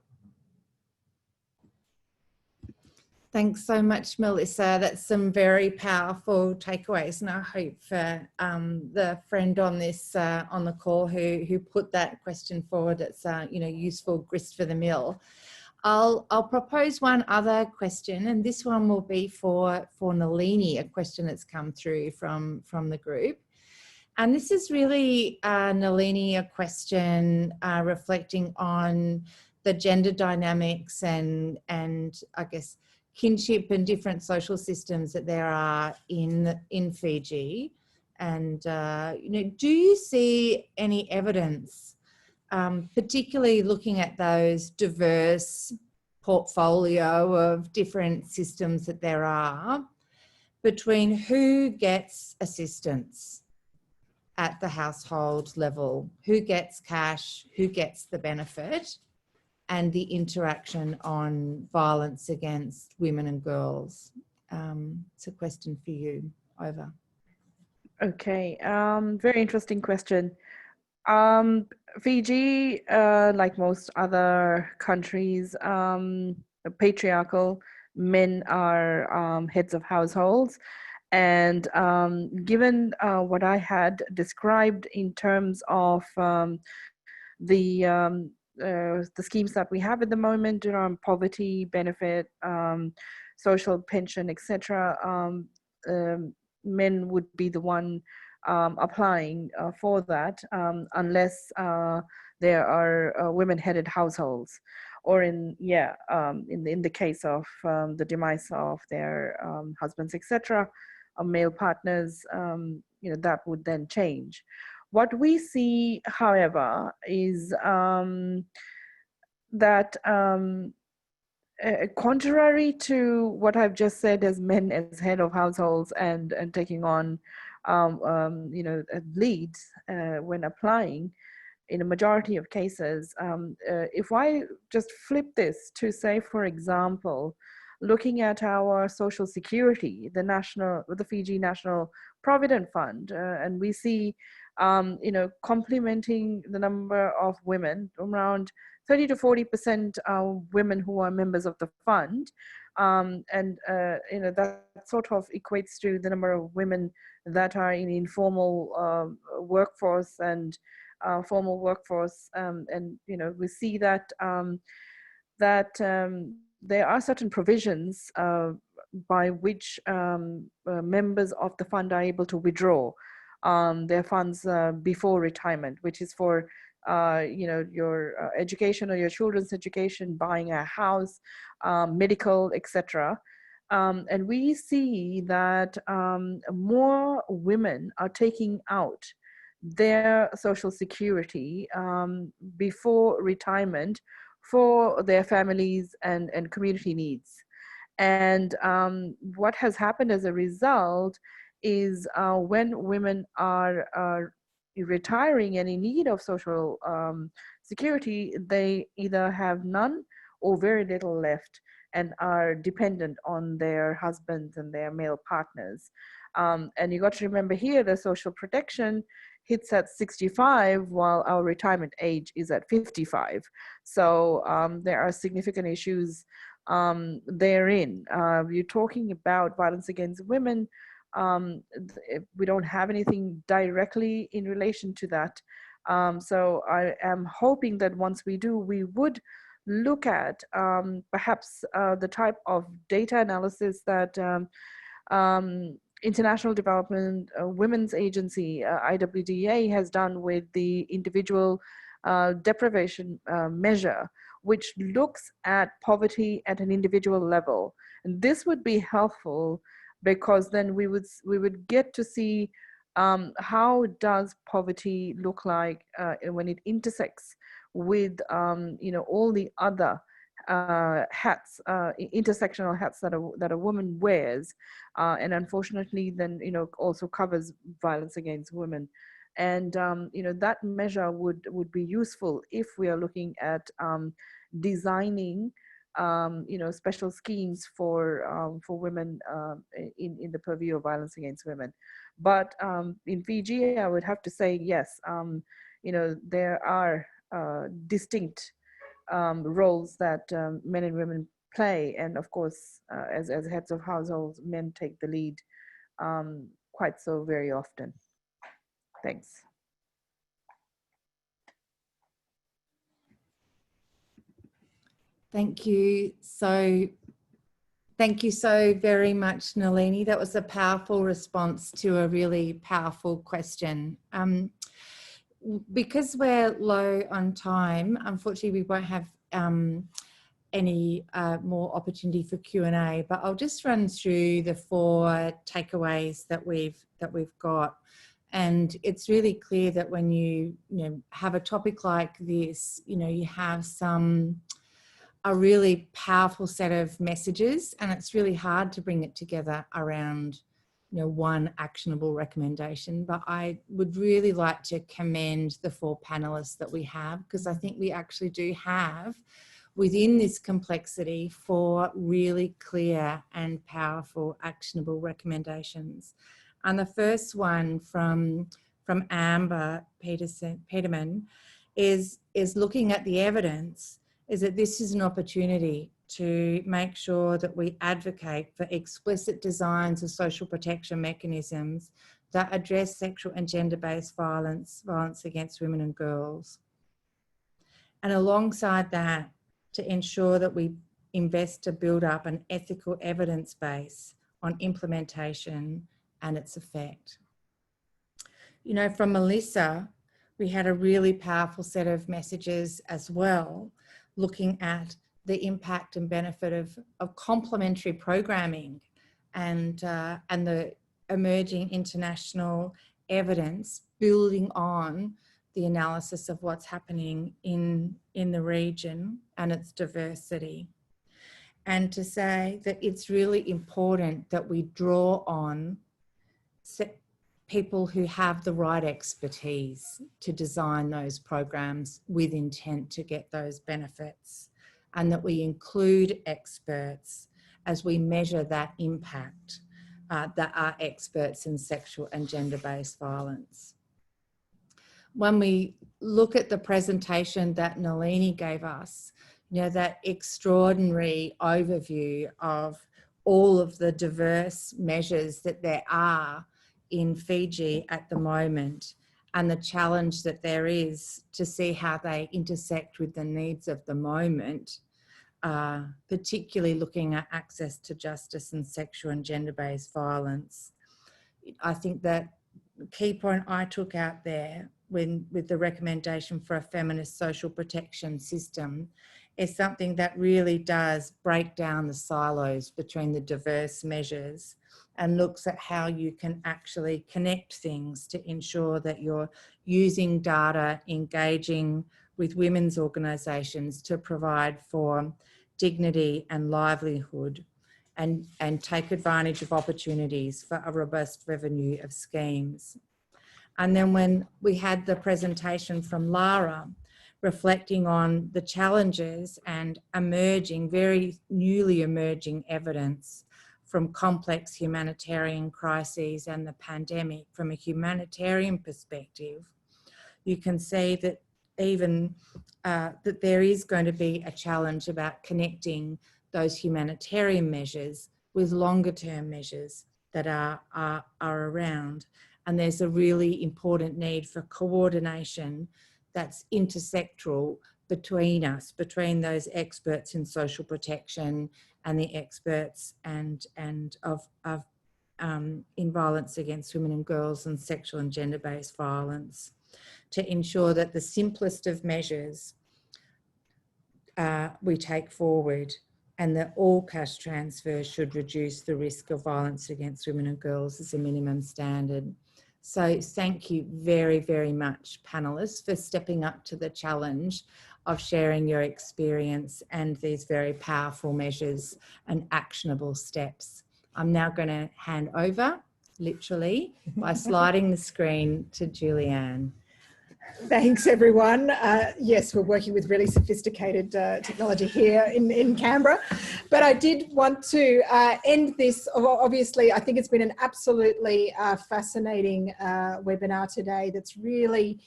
Thanks so much, Melissa. That's some very powerful takeaways, and I hope for the friend on this on the call who put that question forward, it's useful grist for the mill. I'll propose one other question, and this one will be for Nalini, a question that's come through from the group. And this is really, Nalini, a question reflecting on the gender dynamics and I guess kinship and different social systems that there are in Fiji. And do you see any evidence, particularly looking at those diverse portfolio of different systems that there are, between who gets assistance at the household level, who gets cash, who gets the benefit, and the interaction on violence against women and girls? It's a question for you. Over. Okay, very interesting question. Fiji, like most other countries, patriarchal, men are heads of households. And given what I had described in terms of the schemes that we have at the moment around poverty benefit, social pension, etc., men would be the one applying for that, unless there are women-headed households, or in the case of the demise of their husbands, etc., male partners, that would then change. What we see, however, is that contrary to what I've just said, as men as head of households and taking on leads when applying, in a majority of cases, if I just flip this to say, for example, looking at our social security, the Fiji National Provident Fund, and we see, complementing the number of women, around 30 to 40% women who are members of the fund, that sort of equates to the number of women that are in informal workforce and formal workforce, we see that there are certain provisions by which members of the fund are able to withdraw their funds before retirement, which is for your education or your children's education, buying a house, medical, etc. And we see that more women are taking out their social security before retirement for their families and community needs. And what has happened as a result is when women are retiring and in need of social security, they either have none or very little left and are dependent on their husbands and their male partners. And you got to remember here, the social protection hits at 65 while our retirement age is at 55. So there are significant issues therein. You're talking about violence against women. We don't have anything directly in relation to that. So I am hoping that once we do, we would look at perhaps the type of data analysis that International Development Women's Agency, IWDA, has done with the individual deprivation measure, which looks at poverty at an individual level. And this would be helpful because then we would get to see how does poverty look like when it intersects with all the other hats, intersectional hats that a woman wears, and unfortunately then also covers violence against women. And that measure would be useful if we are looking at designing special schemes for women in the purview of violence against women. But in Fiji, I would have to say yes. There are distinct roles that men and women play, and of course, as heads of households, men take the lead quite so very often. Thanks. Thank you so very much, Nalini. That was a powerful response to a really powerful question. Because we're low on time, unfortunately, we won't have any more opportunity for Q&A, but I'll just run through the 4 takeaways that we've got. And it's really clear that when you have a topic like this, you have a really powerful set of messages, and it's really hard to bring it together around one actionable recommendation. But I would really like to commend the 4 panelists that we have, because I think we actually do have within this complexity 4 really clear and powerful actionable recommendations. And the first one from Amber Peterman is looking at the evidence, is that this is an opportunity to make sure that we advocate for explicit designs of social protection mechanisms that address sexual and gender-based violence against women and girls. And alongside that, to ensure that we invest to build up an ethical evidence base on implementation and its effect. From Melissa, we had a really powerful set of messages as well, looking at the impact and benefit of complementary programming and the emerging international evidence building on the analysis of what's happening in the region and its diversity. And to say that it's really important that we draw on people who have the right expertise to design those programs with intent to get those benefits, and that we include experts as we measure that impact that are experts in sexual and gender-based violence. When we look at the presentation that Nalini gave us, that extraordinary overview of all of the diverse measures that there are in Fiji at the moment, and the challenge that there is to see how they intersect with the needs of the moment, particularly looking at access to justice and sexual and gender-based violence. I think that the key point I took out there with the recommendation for a feminist social protection system is something that really does break down the silos between the diverse measures and looks at how you can actually connect things to ensure that you're using data, engaging with women's organisations to provide for dignity and livelihood, and take advantage of opportunities for a robust revenue of schemes. And then when we had the presentation from Lara, reflecting on the challenges and very newly emerging evidence from complex humanitarian crises and the pandemic, from a humanitarian perspective, you can see that even that there is going to be a challenge about connecting those humanitarian measures with longer term measures that are around. And there's a really important need for coordination that's intersectoral between us, between those experts in social protection and the experts and of in violence against women and girls and sexual and gender-based violence, to ensure that the simplest of measures we take forward, and that all cash transfers should reduce the risk of violence against women and girls as a minimum standard. So thank you very, very much, panellists, for stepping up to the challenge of sharing your experience and these very powerful measures and actionable steps. I'm now going to hand over, literally, by sliding the screen to Julianne. Thanks, everyone. Yes, we're working with really sophisticated technology here in Canberra. But I did want to end this. Obviously, I think it's been an absolutely fascinating webinar today that's really,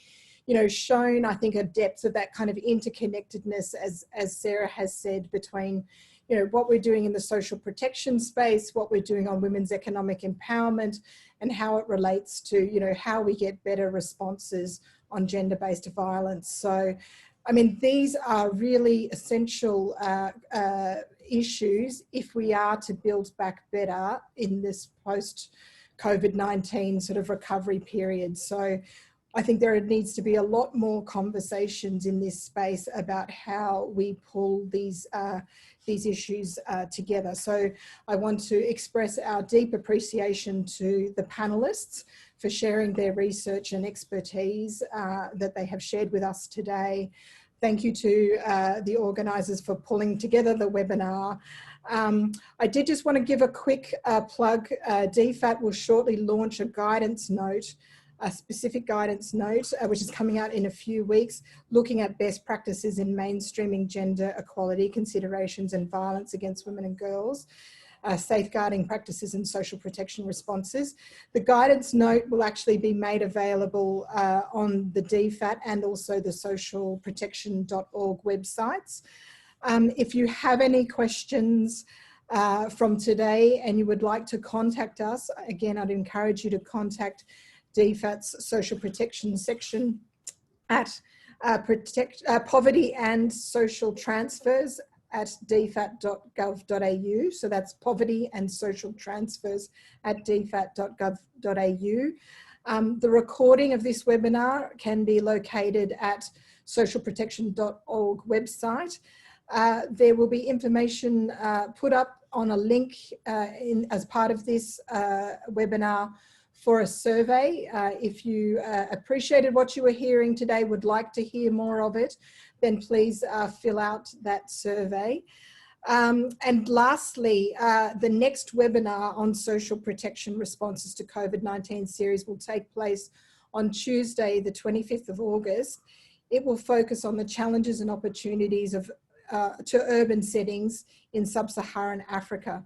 shown, I think, a depth of that kind of interconnectedness, as Sarah has said, between what we're doing in the social protection space, what we're doing on women's economic empowerment, and how it relates to, how we get better responses on gender-based violence. So, I mean, these are really essential issues if we are to build back better in this post-COVID-19 sort of recovery period. So I think there needs to be a lot more conversations in this space about how we pull these issues together. So I want to express our deep appreciation to the panelists for sharing their research and expertise that they have shared with us today. Thank you to the organisers for pulling together the webinar. I did just want to give a quick plug. DFAT will shortly launch a guidance note, a specific guidance note, which is coming out in a few weeks, looking at best practices in mainstreaming gender equality considerations and violence against women and girls, safeguarding practices and social protection responses. The guidance note will actually be made available on the DFAT and also the socialprotection.org websites. If you have any questions from today and you would like to contact us, again, I'd encourage you to contact DFAT's social protection section at poverty and social transfers at dfat.gov.au. So that's poverty and social transfers at dfat.gov.au. The recording of this webinar can be located at socialprotection.org website. There will be information put up on a link as part of this webinar for a survey. If you appreciated what you were hearing today, would like to hear more of it, then please fill out that survey. And lastly, the next webinar on social protection responses to COVID-19 series will take place on Tuesday, the 25th of August. It will focus on the challenges and opportunities of to urban settings in sub-Saharan Africa.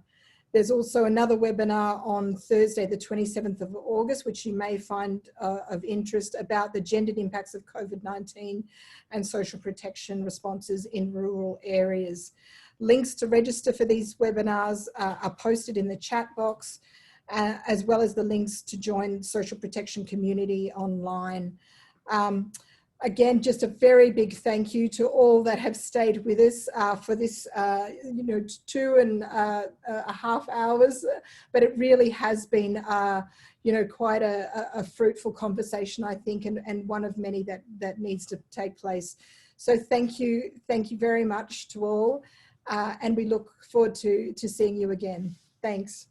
There's also another webinar on Thursday, the 27th of August, which you may find of interest, about the gendered impacts of COVID-19 and social protection responses in rural areas. Links to register for these webinars are posted in the chat box, as well as the links to join social protection community online. Again, just a very big thank you to all that have stayed with us for this, 2.5 hours, but it really has been, quite a fruitful conversation, I think, and one of many that needs to take place. So thank you very much to all, and we look forward to seeing you again. Thanks.